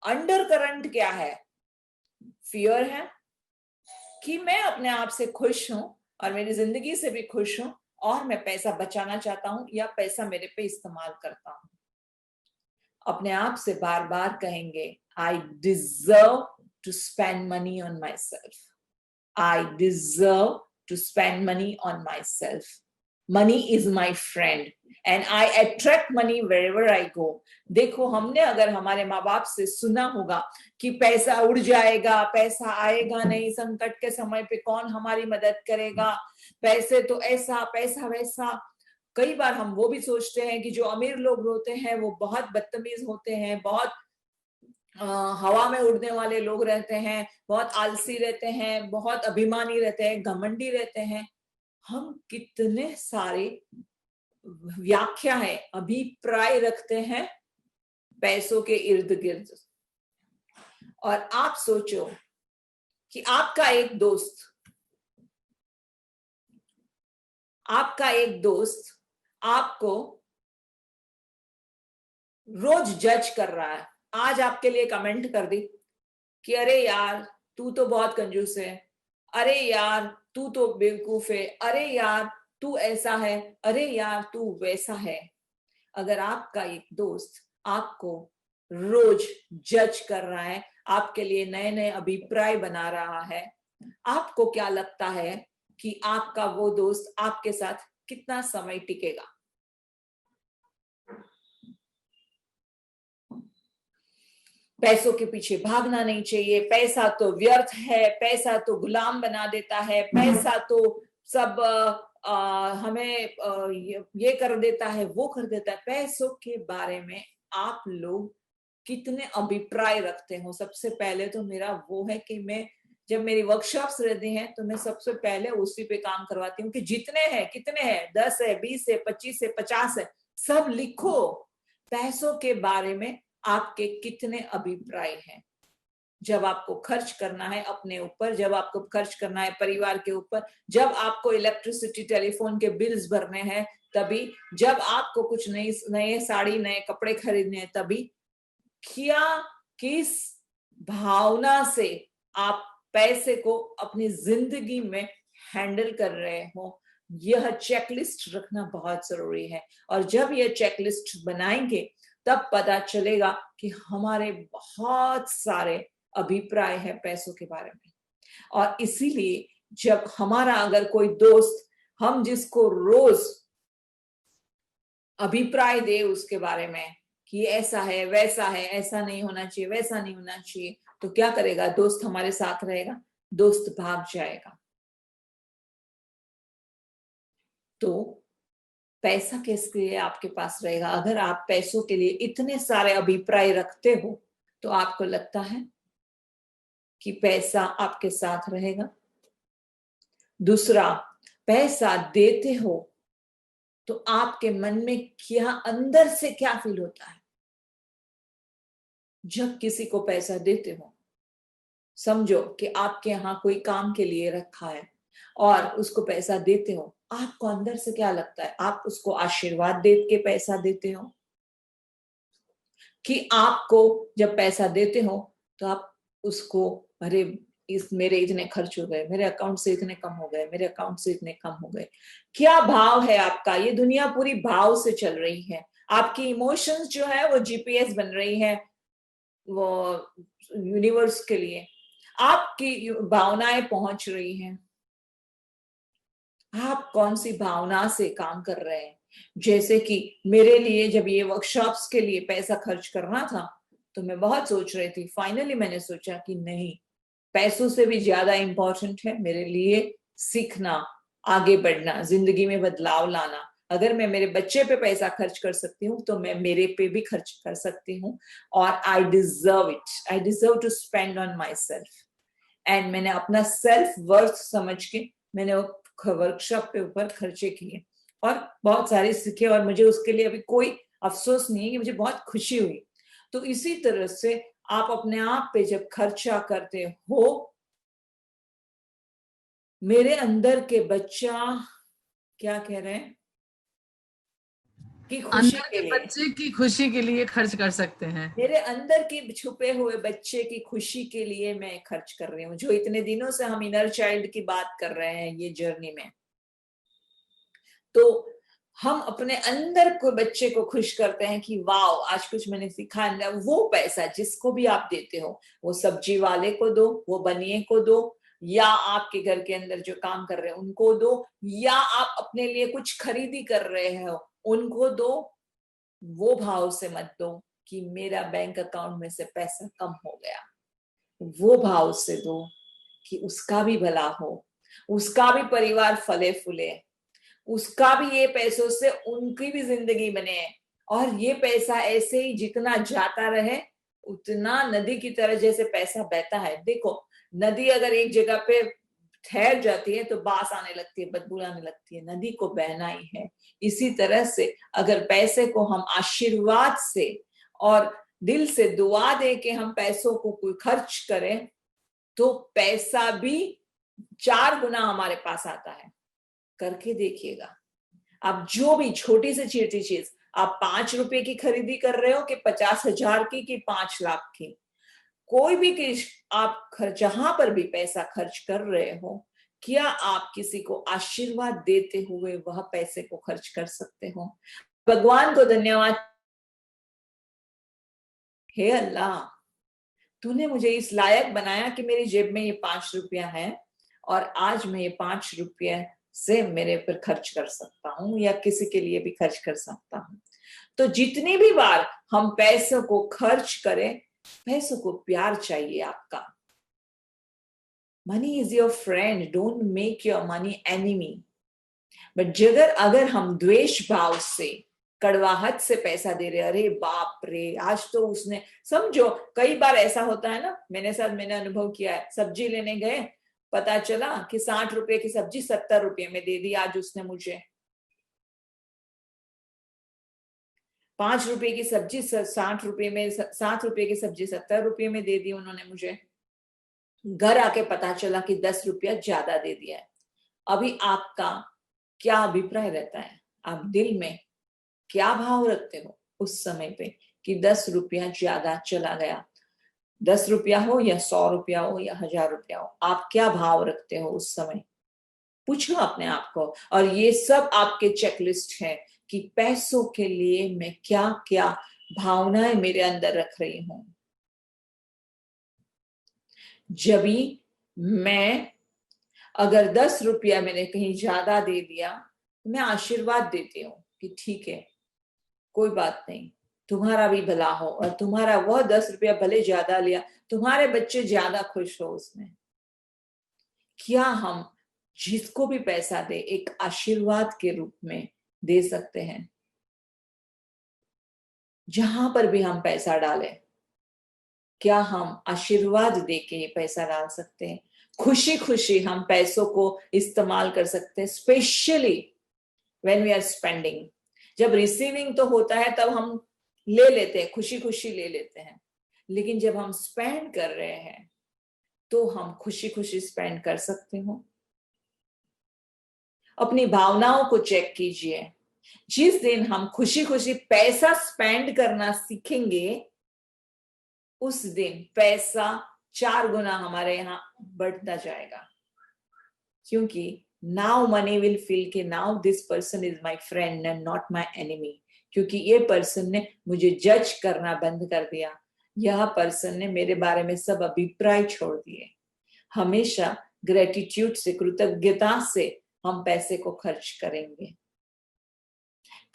अंडर करंट क्या है? फियर है कि मैं अपने आप से खुश हूं और मेरी जिंदगी से भी खुश हूं और मैं पैसा बचाना चाहता हूं या पैसा मेरे पे इस्तेमाल करता हूं। अपने आप से बार बार कहेंगे, I deserve to spend money on myself, I deserve to spend money on myself. Money is my friend and I attract money wherever I go. देखो, हमने अगर हमारे माँ बाप से सुना होगा कि पैसा उड़ जाएगा, पैसा आएगा नहीं, संकट के समय पे कौन हमारी मदद करेगा, पैसे तो ऐसा, पैसा वैसा। कई बार हम वो भी सोचते हैं कि जो अमीर लोग होते हैं वो बहुत बदतमीज होते हैं, बहुत हवा में उड़ने वाले लोग रहते हैं, बहुत आलसी रहते हैं, बहुत अभिमानी रहते हैं, घमंडी रहते हैं। हम कितने सारे व्याख्याएं, अभिप्राय रखते हैं पैसों के इर्द गिर्द। और आप सोचो कि आपका एक दोस्त आपको रोज जज कर रहा है। आज आपके लिए कमेंट कर दी कि अरे यार तू तो बहुत कंजूस है, अरे यार तू तो बेवकूफ है, अरे यार तू ऐसा है, अरे यार तू वैसा है। अगर आपका एक दोस्त आपको रोज जज कर रहा है, आपके लिए नए नए अभिप्राय बना रहा है, आपको क्या लगता है कि आपका वो दोस्त आपके साथ कितना समय टिकेगा? पैसों के पीछे भागना नहीं चाहिए। पैसा तो व्यर्थ है, पैसा तो गुलाम बना देता है, पैसा तो सब हमें ये कर देता है, वो कर देता है। पैसों के बारे में आप लोग कितने अभिप्राय रखते हो? सबसे पहले तो मेरा वो है कि मैं जब मेरी वर्कशॉप्स रहती हैं तो मैं सबसे पहले उसी पे काम करवाती हूँ कि जितने हैं, कितने हैं, 10 है, 20 है, 25 है, 50 है, सब लिखो। पैसों के बारे में आपके कितने अभिप्राय हैं? जब आपको खर्च करना है अपने ऊपर, जब आपको खर्च करना है परिवार के ऊपर, जब आपको इलेक्ट्रिसिटी, टेलीफोन के बिल्स भरने हैं तभी, जब आपको कुछ नए साड़ी, नए कपड़े खरीदने हैं तभी, क्या किस भावना से आप पैसे को अपनी जिंदगी में हैंडल कर रहे हो? यह चेकलिस्ट रखना बहुत जरूरी है। और जब यह चेकलिस्ट बनाएंगे तब पता चलेगा कि हमारे बहुत सारे अभिप्राय है पैसों के बारे में। और इसीलिए जब हमारा अगर कोई दोस्त, हम जिसको रोज अभिप्राय दे उसके बारे में कि ऐसा है, वैसा है, ऐसा नहीं होना चाहिए, वैसा नहीं होना चाहिए, तो क्या करेगा? दोस्त हमारे साथ रहेगा? दोस्त भाग जाएगा। तो पैसा किसके लिए आपके पास रहेगा? अगर आप पैसों के लिए इतने सारे अभिप्राय रखते हो तो आपको लगता है कि पैसा आपके साथ रहेगा? दूसरा, पैसा देते हो तो आपके मन में क्या, अंदर से क्या फील होता है? जब किसी को पैसा देते हो, समझो कि आपके यहाँ कोई काम के लिए रखा है और उसको पैसा देते हो, आपको अंदर से क्या लगता है? आप उसको आशीर्वाद दे के पैसा देते हो कि आपको जब पैसा देते हो तो आप उसको, अरे इस मेरे इतने खर्च हो गए, मेरे अकाउंट से इतने कम हो गए, मेरे अकाउंट से इतने कम हो गए, क्या भाव है आपका? ये दुनिया पूरी भाव से चल रही है। आपकी इमोशंस जो है वो जीपीएस बन रही है वो यूनिवर्स के लिए, आपकी भावनाएं पहुंच रही हैं। आप कौन सी भावना से काम कर रहे हैं? जैसे कि मेरे लिए जब ये वर्कशॉप्स के लिए पैसा खर्च करना था तो मैं बहुत सोच रही थी, फाइनली मैंने सोचा कि नहीं, पैसों से भी ज्यादा इंपॉर्टेंट है मेरे लिए सीखना, आगे बढ़ना, जिंदगी में बदलाव लाना। अगर मैं मेरे बच्चे पे पैसा खर्च कर सकती हूँ तो मैं मेरे पे भी खर्च कर सकती हूँ, और I deserve it, I deserve to spend on myself. And मैंने अपना सेल्फ वर्थ समझ के मैंने वर्कशॉप पे ऊपर खर्चे किए और बहुत सारे सीखे, और मुझे उसके लिए अभी कोई अफसोस नहीं है कि मुझे बहुत खुशी हुई। तो इसी तरह से आप अपने आप पे जब खर्चा करते हो, मेरे अंदर के बच्चा क्या कह रहे हैं कि खुशी अंदर के के लिए, बच्चे की खुशी के लिए खर्च कर सकते हैं। मेरे अंदर के छुपे हुए बच्चे की खुशी के लिए मैं खर्च कर रही हूँ। जो इतने दिनों से हम इनर चाइल्ड की बात कर रहे हैं ये जर्नी में, तो हम अपने अंदर को बच्चे को खुश करते हैं कि वाओ आज कुछ मैंने सीखा। वो पैसा जिसको भी आप देते हो, वो सब्जी वाले को दो, वो बनिए को दो, या आपके घर के अंदर जो काम कर रहे हैं उनको दो, या आप अपने लिए कुछ खरीदी कर रहे हो उनको दो। वो भाव से मत दो कि मेरा बैंक अकाउंट में से पैसा कम हो गया। वो भाव से दो कि उसका भी भला हो, उसका भी परिवार फले फूले, उसका भी ये पैसों से उनकी भी जिंदगी बने, और ये पैसा ऐसे ही जितना जाता रहे उतना नदी की तरह जैसे पैसा बहता है। देखो नदी अगर एक जगह पे ठहर जाती है तो बास आने लगती है, बदबू आने लगती है, नदी को बहना ही है। इसी तरह से अगर पैसे को हम आशीर्वाद से और दिल से दुआ दे के हम पैसों को कोई खर्च करें तो पैसा भी 4 गुना हमारे पास आता है। करके देखिएगा। आप जो भी छोटी से छोटी चीज, आप 5 रुपए की खरीदी कर रहे हो कि 50,000 की कि 5 लाख की, कोई भी आप जहां पर भी पैसा खर्च कर रहे हो, क्या आप किसी को आशीर्वाद देते हुए वह पैसे को खर्च कर सकते हो? भगवान को धन्यवाद, हे अल्लाह तूने मुझे इस लायक बनाया कि मेरी जेब में ये 5 रुपया है और आज मैं ये 5 रुपये से मेरे पर खर्च कर सकता हूँ या किसी के लिए भी खर्च कर सकता हूँ। तो जितनी भी बार हम पैसों को खर्च करें, पैसों को प्यार चाहिए आपका। Money is your friend, don't make your money enemy. But अगर हम द्वेष भाव से, कड़वाहट से पैसा दे रहे, अरे बाप रे आज तो उसने, समझो कई बार ऐसा होता है ना, मैंने अनुभव किया है। सब्जी लेने गए, पता चला कि 60 रुपए की सब्जी 70 रुपए में दे दी आज उसने मुझे। 5 रुपए की सब्जी 60 रुपए में, 7 रुपए की सब्जी 70 रुपए में दे दी उन्होंने मुझे। घर आके पता चला कि 10 रुपया ज्यादा दे दिया है। अभी आपका क्या अभिप्राय रहता है? आप दिल में क्या भाव रखते हो उस समय पे कि 10 रुपया ज्यादा चला गया? 10 रुपया हो या 100 रुपया हो या 1000 रुपया हो, आप क्या भाव रखते हो उस समय? पूछो अपने आप को। और ये सब आपके चेकलिस्ट है कि पैसों के लिए मैं क्या क्या भावनाएं मेरे अंदर रख रही हूं। जब मैं अगर 10 रुपया मैंने कहीं ज्यादा दे दिया, मैं आशीर्वाद देती हूँ कि ठीक है, कोई बात नहीं, तुम्हारा भी भला हो, और तुम्हारा वह 10 रुपया भले ज्यादा लिया, तुम्हारे बच्चे ज्यादा खुश हो उसमें। क्या हम जिसको भी पैसा दे एक आशीर्वाद के रूप में दे सकते हैं? जहां पर भी हम पैसा डालें, क्या हम आशीर्वाद दे के ये पैसा डाल सकते हैं? खुशी खुशी हम पैसों को इस्तेमाल कर सकते हैं, specially when we are spending. जब रिसीविंग तो होता है तब हम ले लेते हैं, खुशी खुशी ले लेते हैं, लेकिन जब हम स्पेंड कर रहे हैं तो हम खुशी खुशी स्पेंड कर सकते हो। अपनी भावनाओं को चेक कीजिए। जिस दिन हम खुशी खुशी पैसा स्पेंड करना सीखेंगे, उस दिन पैसा 4 गुना हमारे यहाँ बढ़ता जाएगा। क्योंकि नाउ मनी विल फील कि now this person is my friend and not my enemy. क्योंकि ये पर्सन ने मुझे जज करना बंद कर दिया, यह पर्सन ने मेरे बारे में सब अभिप्राय छोड़ दिए। हमेशा ग्रेटिट्यूड से, कृतज्ञता से हम पैसे को खर्च करेंगे।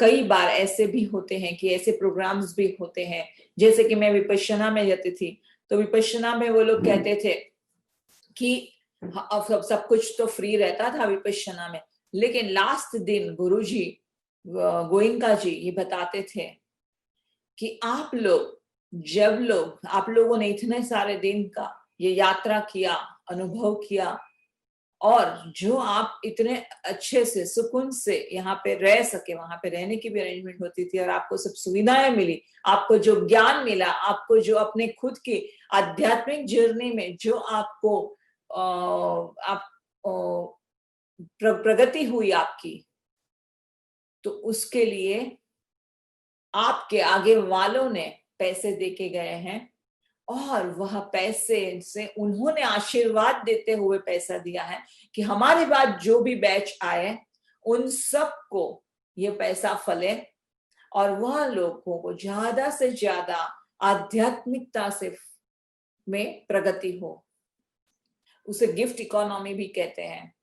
कई बार ऐसे भी होते हैं कि ऐसे प्रोग्राम्स भी होते हैं, जैसे कि मैं विपश्यना में जाती थी, तो विपश्यना में वो लोग कहते थे कि अब सब कुछ तो फ्री रहता था विपश्यना में, लेकिन लास्ट दिन गुरुजी गोइंका जी ये बताते थे कि आप लोगों ने इतने सारे दिन का ये यात्रा किया, अनुभव किया, और जो आप इतने अच्छे से सुकून से यहाँ पे रह सके, वहां पे रहने की भी अरेंजमेंट होती थी और आपको सब सुविधाएं मिली, आपको जो ज्ञान मिला, आपको जो अपने खुद की आध्यात्मिक जर्नी में जो आपको प्रगति हुई आपकी, तो उसके लिए आपके आगे वालों ने पैसे देके गए हैं और वह पैसे से उन्होंने आशीर्वाद देते हुए पैसा दिया है कि हमारे बाद जो भी बैच आए उन सबको ये पैसा फले और वह लोगों को ज्यादा से ज्यादा आध्यात्मिकता से में प्रगति हो। उसे गिफ्ट इकोनॉमी भी कहते हैं।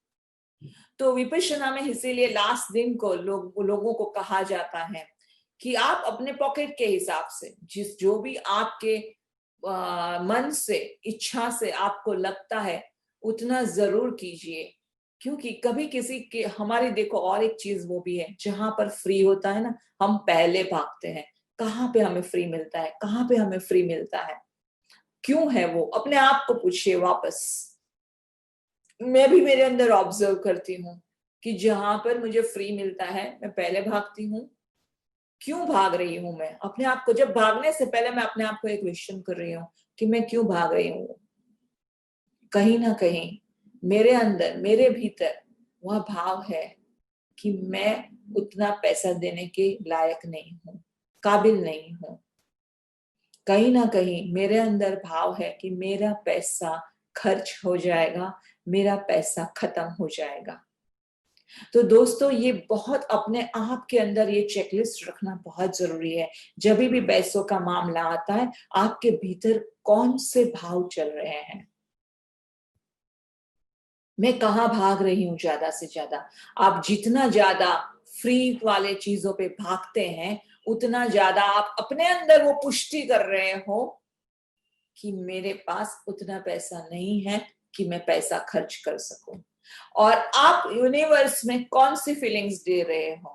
तो विपश्यना में इसीलिए लास्ट दिन को लोगों को कहा जाता है कि आप अपने पॉकेट के हिसाब से जो भी आपके मन से, इच्छा से आपको लगता है उतना जरूर कीजिए। क्योंकि कभी किसी के हमारी देखो और एक चीज वो भी है, जहां पर फ्री होता है ना, हम पहले भागते हैं। कहाँ पे हमें फ्री मिलता है, कहाँ पे हमें फ्री मिलता है, क्यों है वो, अपने आप को पूछिए वापस। मैं भी मेरे अंदर ऑब्जर्व करती हूँ कि जहां पर मुझे फ्री मिलता है मैं पहले भागती हूँ। क्यों भाग रही हूं मैं अपने आप को, जब भागने से पहले मैं अपने आप को एक क्वेश्चन कर रही हूँ कि मैं क्यों भाग रही हूँ। कहीं ना कहीं मेरे अंदर, मेरे भीतर वह भाव है कि मैं उतना पैसा देने के लायक नहीं हूं, काबिल नहीं हूं। कहीं ना कहीं मेरे अंदर भाव है कि मेरा पैसा खर्च हो जाएगा, मेरा पैसा खत्म हो जाएगा। तो दोस्तों, ये बहुत अपने आप के अंदर ये चेकलिस्ट रखना बहुत जरूरी है। जब भी पैसों का मामला आता है, आपके भीतर कौन से भाव चल रहे हैं, मैं कहाँ भाग रही हूं ज्यादा से ज्यादा। आप जितना ज्यादा फ्री वाले चीजों पे भागते हैं, उतना ज्यादा आप अपने अंदर वो पुष्टि कर रहे हो कि मेरे पास उतना पैसा नहीं है कि मैं पैसा खर्च कर सकूं। और आप यूनिवर्स में कौन सी फीलिंग्स दे रहे हो?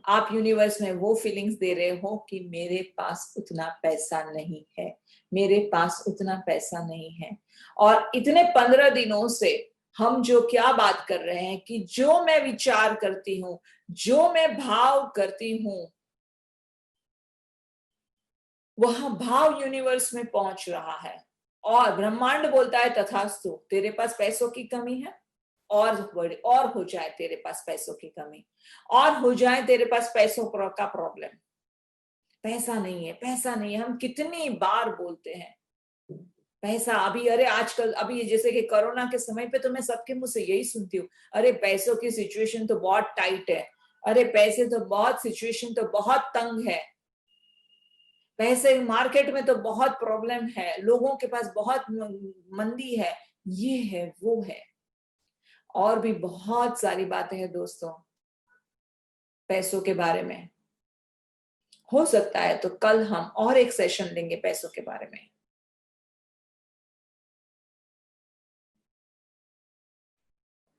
आप यूनिवर्स में वो फीलिंग्स दे रहे हो कि मेरे पास उतना पैसा नहीं है, मेरे पास उतना पैसा नहीं है। और इतने 15 दिनों से हम जो क्या बात कर रहे हैं कि जो मैं विचार करती हूँ, जो मैं भाव करती हूँ, वह भाव यूनिवर्स में पहुंच रहा है और ब्रह्मांड बोलता है तथास्तु। तेरे पास पैसों की कमी है, और हो जाए तेरे पास पैसों की कमी, और हो जाए तेरे पास पैसों का प्रॉब्लम, पैसा नहीं है, पैसा नहीं है। हम कितनी बार बोलते हैं पैसा। अभी अरे आजकल अभी जैसे कि कोरोना के समय पे तो मैं सबके मुंह से यही सुनती हूँ, अरे पैसों की सिचुएशन तो बहुत टाइट है, अरे पैसे तो बहुत, सिचुएशन तो बहुत तंग है, पैसे मार्केट में तो बहुत प्रॉब्लम है, लोगों के पास बहुत मंदी है, ये है वो है, और भी बहुत सारी बातें हैं दोस्तों पैसों के बारे में। हो सकता है तो कल हम और एक सेशन लेंगे पैसों के बारे में।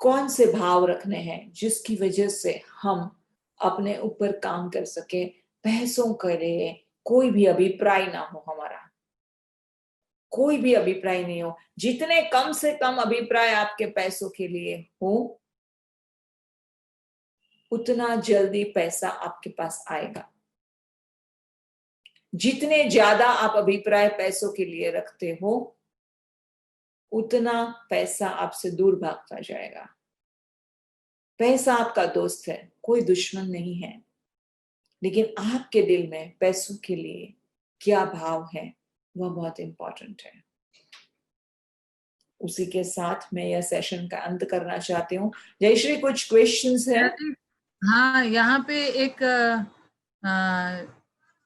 कौन से भाव रखने हैं जिसकी वजह से हम अपने ऊपर काम कर सके, पैसों के लिए कोई भी अभिप्राय ना हो, हमारा कोई भी अभिप्राय नहीं हो। जितने कम से कम अभिप्राय आपके पैसों के लिए हो, उतना जल्दी पैसा आपके पास आएगा। जितने ज्यादा आप अभिप्राय पैसों के लिए रखते हो उतना पैसा आपसे दूर भागता जाएगा। पैसा आपका दोस्त है, कोई दुश्मन नहीं है, लेकिन आपके दिल में पैसों के लिए क्या भाव है वह बहुत इंपॉर्टेंट है। उसी के साथ मैं यह सेशन का अंत करना चाहती हूँ। जयश्री, कुछ क्वेश्चंस है? हाँ, यहाँ पे एक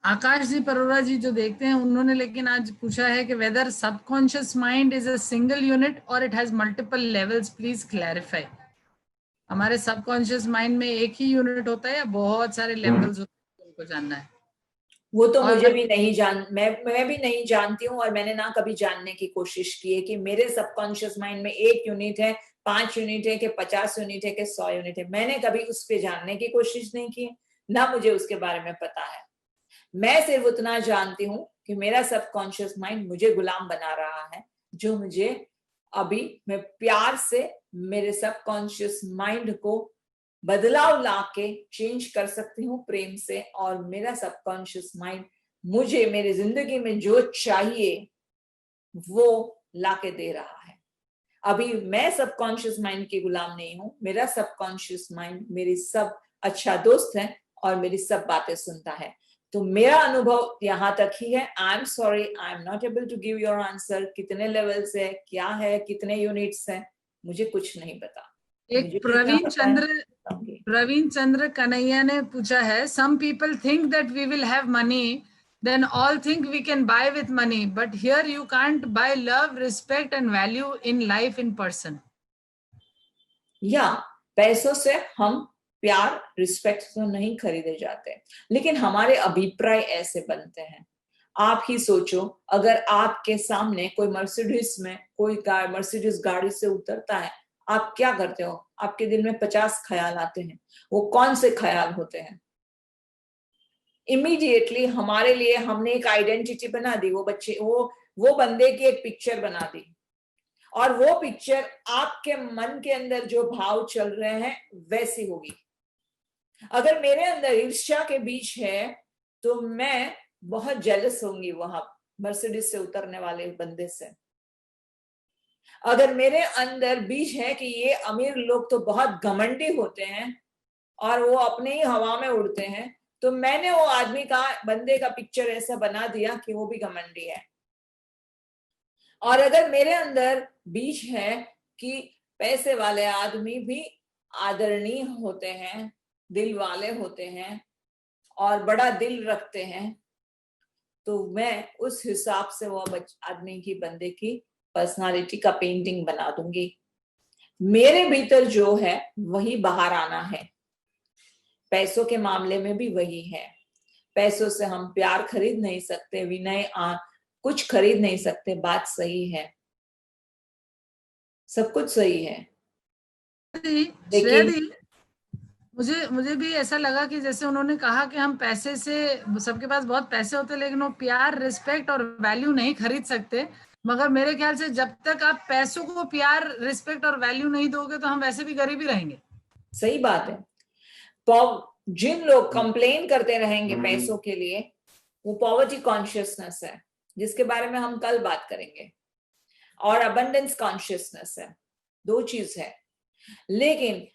आकाश जी परोरा जी जो देखते हैं, उन्होंने लेकिन आज पूछा है कि whether subconscious mind is a single unit और it has multiple levels, please clarify. हमारे सबकॉन्शियस माइंड में एक ही यूनिट होता है या बहुत सारे लेवल्स होते हैं, उनको जानना है। वो तो मुझे भी नहीं मैं भी नहीं जानती हूँ, और मैंने ना कभी जानने की कोशिश की है कि मेरे सबकॉन्शियस माइंड में 1 यूनिट है, 5 यूनिट है, कि 50 यूनिट है, कि 100 यूनिट है। मैंने कभी उस पे जानने की कोशिश नहीं की, ना मुझे उसके बारे में पता है। मैं सिर्फ उतना जानती हूँ कि मेरा सबकॉन्शियस माइंड मुझे गुलाम बना रहा है, जो मुझे अभी मैं प्यार से मेरे सबकॉन्शियस माइंड को बदलाव लाके चेंज कर सकती हूँ प्रेम से, और मेरा सबकॉन्शियस माइंड मुझे मेरी जिंदगी में जो चाहिए वो लाके दे रहा है। अभी मैं सबकॉन्शियस माइंड की गुलाम नहीं हूँ, मेरा सबकॉन्शियस माइंड मेरी सब अच्छा दोस्त है और मेरी सब बातें सुनता है। तो मेरा अनुभव यहाँ तक ही है। I am sorry, I am not able to give your answer. कितने लेवल्स है, क्या है, कितने यूनिट्स हैं, मुझे कुछ नहीं पता। एक प्रवीण चंद्र कन्हैया ने पूछा है, some people think that we will have money, then all think we can buy with money, but here you can't buy love, respect and value in life in person. या पैसों से हम प्यार, रिस्पेक्ट तो नहीं खरीदे जाते, लेकिन हमारे अभिप्राय ऐसे बनते हैं। आप ही सोचो, अगर आपके सामने कोई मर्सिडीज गाड़ी से उतरता है, आप क्या करते हो? आपके दिल में 50 ख्याल आते हैं। वो कौन से ख्याल होते हैं? इमीडिएटली हमारे लिए हमने एक आइडेंटिटी बना दी। वो बंदे की एक पिक्चर बना दी, और वो पिक्चर आपके मन के अंदर जो भाव चल रहे हैं वैसी होगी। अगर मेरे अंदर ईर्ष्या के बीज है तो मैं बहुत जेलस होंगी वहां मर्सिडीज से उतरने वाले बंदे से। अगर मेरे अंदर बीज है कि ये अमीर लोग तो बहुत घमंडी होते हैं और वो अपने ही हवा में उड़ते हैं, तो मैंने वो आदमी का, बंदे का पिक्चर ऐसा बना दिया कि वो भी घमंडी है। और अगर मेरे अंदर बीज है कि पैसे वाले आदमी भी आदरणीय होते हैं, दिल वाले होते हैं और बड़ा दिल रखते हैं, तो मैं उस हिसाब से वो आदमी की, बंदे की पर्सनालिटी का पेंटिंग बना दूंगी। मेरे भीतर जो है वही बाहर आना है। पैसों के मामले में भी वही है। पैसों से हम प्यार खरीद नहीं सकते, विनय कुछ खरीद नहीं सकते। बात सही है, सब कुछ सही है, लेकिन मुझे भी ऐसा लगा कि जैसे उन्होंने कहा कि हम पैसे से, सबके पास बहुत पैसे होते लेकिन वो प्यार, रिस्पेक्ट और वैल्यू नहीं खरीद सकते। मगर मेरे ख्याल से जब तक आप पैसों को प्यार, रिस्पेक्ट और वैल्यू नहीं दोगे तो हम वैसे भी गरीब ही रहेंगे। सही बात है। तो जिन लोग कंप्लेन करते रहेंगे पैसों के लिए, वो पॉवर्टी कॉन्शियसनेस है, जिसके बारे में हम कल बात करेंगे, और अबंडेंस कॉन्शियसनेस है। 2 चीज है। लेकिन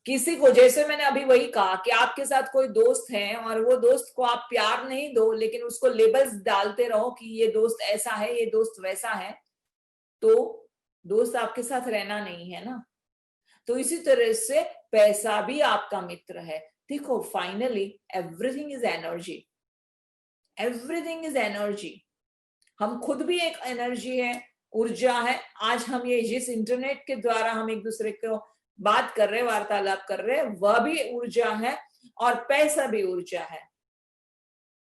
किसी को, जैसे मैंने अभी वही कहा कि आपके साथ कोई दोस्त है और वो दोस्त को आप प्यार नहीं दो, लेकिन उसको लेबल्स डालते रहो कि ये दोस्त ऐसा है, ये दोस्त वैसा है, तो दोस्त आपके साथ रहना नहीं है ना। तो इसी तरह से पैसा भी आपका मित्र है। देखो, finally everything is energy, everything is energy. हम खुद भी एक एनर्जी है, ऊर्जा है। आज हम ये जिस इंटरनेट के द्वारा हम एक दूसरे को बात कर रहे, वार्तालाप कर रहे, वह भी ऊर्जा है और पैसा भी ऊर्जा है।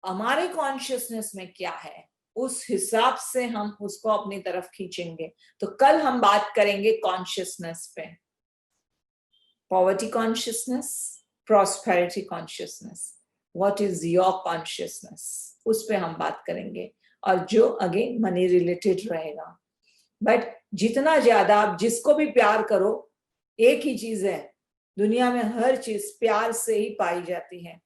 हमारे कॉन्शियसनेस में क्या है, उस हिसाब से हम उसको अपनी तरफ खींचेंगे। तो कल हम बात करेंगे कॉन्शियसनेस पे, poverty consciousness, prosperity consciousness, what is your consciousness, उस पे हम बात करेंगे, और जो अगेन मनी रिलेटेड रहेगा। बट जितना ज्यादा आप जिसको भी प्यार करो, एक ही चीज है, दुनिया में हर चीज प्यार से ही पाई जाती है।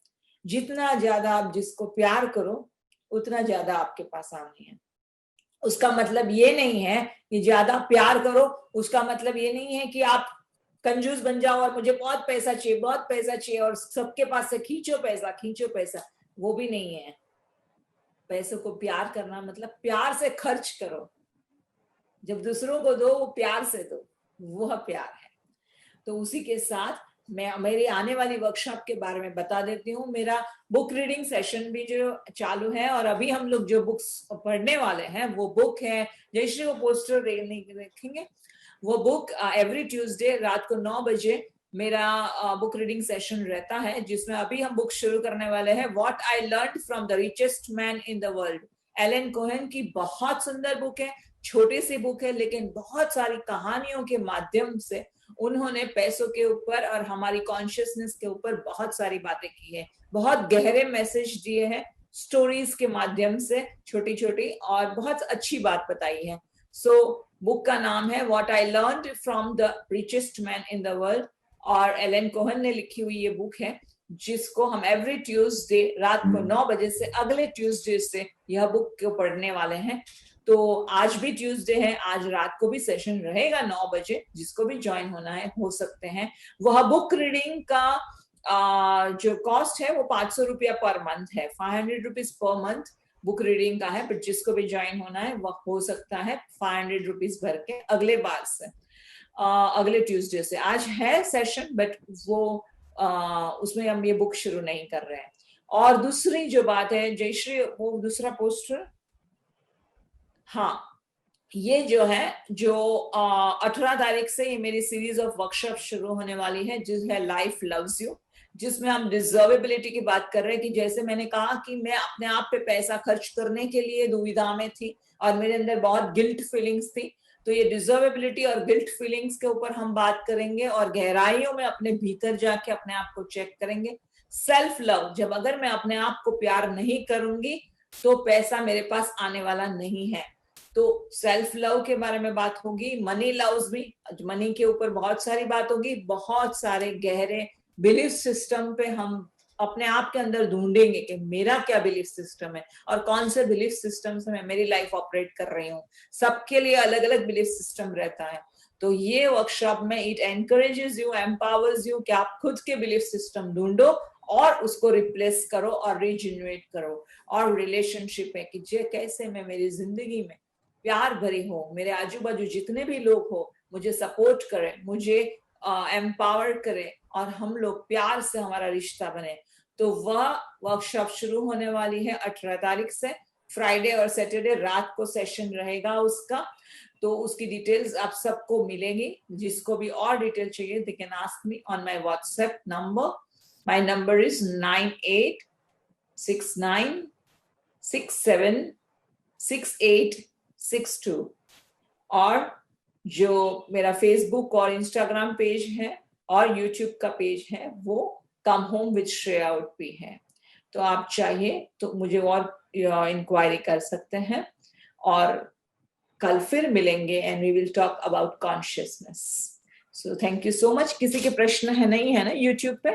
जितना ज्यादा आप जिसको प्यार करो, उतना ज्यादा आपके पास आनी है। उसका मतलब ये नहीं है कि ज्यादा प्यार करो, उसका मतलब ये नहीं है कि आप कंजूस बन जाओ और मुझे बहुत पैसा चाहिए और सबके पास से खींचो पैसा, वो भी नहीं है। पैसों को प्यार करना मतलब प्यार से खर्च करो, जब दूसरों को दो वो प्यार से दो, वह प्यार है। तो उसी के साथ मैं मेरी आने वाली वर्कशॉप के बारे में बता देती हूँ। मेरा बुक रीडिंग सेशन भी जो चालू है, और अभी हम लोग जो बुक्स पढ़ने वाले हैं वो बुक है, जयश्री वो पोस्टर देखेंगे, वो बुक एवरी ट्यूसडे रात को 9 बजे मेरा बुक रीडिंग सेशन रहता है, जिसमें अभी हम बुक शुरू करने वाले हैं, what I learned from the richest man in the world. Alan Cohen की बहुत सुंदर बुक है, छोटी सी बुक है, लेकिन बहुत सारी कहानियों के माध्यम से उन्होंने पैसों के ऊपर और हमारी कॉन्शियसनेस के ऊपर बहुत सारी बातें की है, बहुत गहरे मैसेज दिए हैं स्टोरीज के माध्यम से, छोटी छोटी, और बहुत अच्छी बात बताई है। सो बुक का नाम है what I learned from the richest man in the world, और एलन कोहेन ने लिखी हुई ये बुक है, जिसको हम एवरी ट्यूसडे रात को 9 बजे से अगले ट्यूसडे से यह बुक को पढ़ने वाले हैं। तो आज भी ट्यूसडे है, आज रात को भी सेशन रहेगा 9 बजे, जिसको भी ज्वाइन होना है हो सकते हैं। वह बुक रीडिंग का जो कॉस्ट है वो 500 रुपया पर मंथ है, 500 rupees per month book reading का है, बट जिसको भी ज्वाइन होना है वह हो सकता है 500 रुपीज भर के अगले बार से, अगले ट्यूसडे से। आज है सेशन बट वो उसमें हम ये बुक शुरू नहीं कर रहे हैं। और दूसरी जो बात है, जयश्री वो दूसरा पोस्टर, हाँ, ये जो है जो 18 तारीख से ये मेरी सीरीज ऑफ वर्कशॉप शुरू होने वाली है, जिस है लाइफ लव्स यू, जिसमें हम डिजर्वेबिलिटी की बात कर रहे हैं कि जैसे मैंने कहा कि मैं अपने आप पे पैसा खर्च करने के लिए दुविधा में थी और मेरे अंदर बहुत गिल्ट फीलिंग्स थी, तो ये डिजर्वेबिलिटी और गिल्ट फीलिंग्स के ऊपर हम बात करेंगे और गहराइयों में अपने भीतर जाके अपने आप को चेक करेंगे। सेल्फ लव, जब अगर मैं अपने आप को प्यार नहीं करूंगी तो पैसा मेरे पास आने वाला नहीं है, तो सेल्फ लव के बारे में बात होगी। मनी लव्स भी, मनी के ऊपर बहुत सारी बात होगी, बहुत सारे गहरे बिलीफ सिस्टम पे हम अपने आप के अंदर ढूंढेंगे कि मेरा क्या बिलीफ सिस्टम है और कौन से बिलीफ सिस्टम से मैं मेरी लाइफ ऑपरेट कर रही हूँ। सबके लिए अलग अलग बिलीफ सिस्टम रहता है। तो ये वर्कशॉप में it encourages you, empowers you कि आप खुद के बिलीफ सिस्टम ढूंढो और उसको रिप्लेस करो और रीजनरेट करो। और रिलेशनशिप है कि जे कैसे मैं मेरी जिंदगी में प्यार भरी हो, मेरे आजू बाजू जितने भी लोग हो मुझे सपोर्ट करें, मुझे एम्पावर करें और हम लोग प्यार से हमारा रिश्ता बने। तो वह वर्कशॉप शुरू होने वाली है 18 तारीख से, फ्राइडे और सैटरडे रात को सेशन रहेगा उसका। तो उसकी डिटेल्स आप सबको मिलेंगी, जिसको भी और डिटेल चाहिए they can ask me on my WhatsApp number. My number is 9869676862। और जो मेरा फेसबुक और इंस्टाग्राम पेज है और यूट्यूब का पेज है वो come home with Shreya Udupi है। तो आप चाहिए तो मुझे और इंक्वायरी कर सकते हैं, और कल फिर मिलेंगे and we will talk about consciousness. So thank you so much. किसी के प्रश्न है नहीं है ना यूट्यूब पे?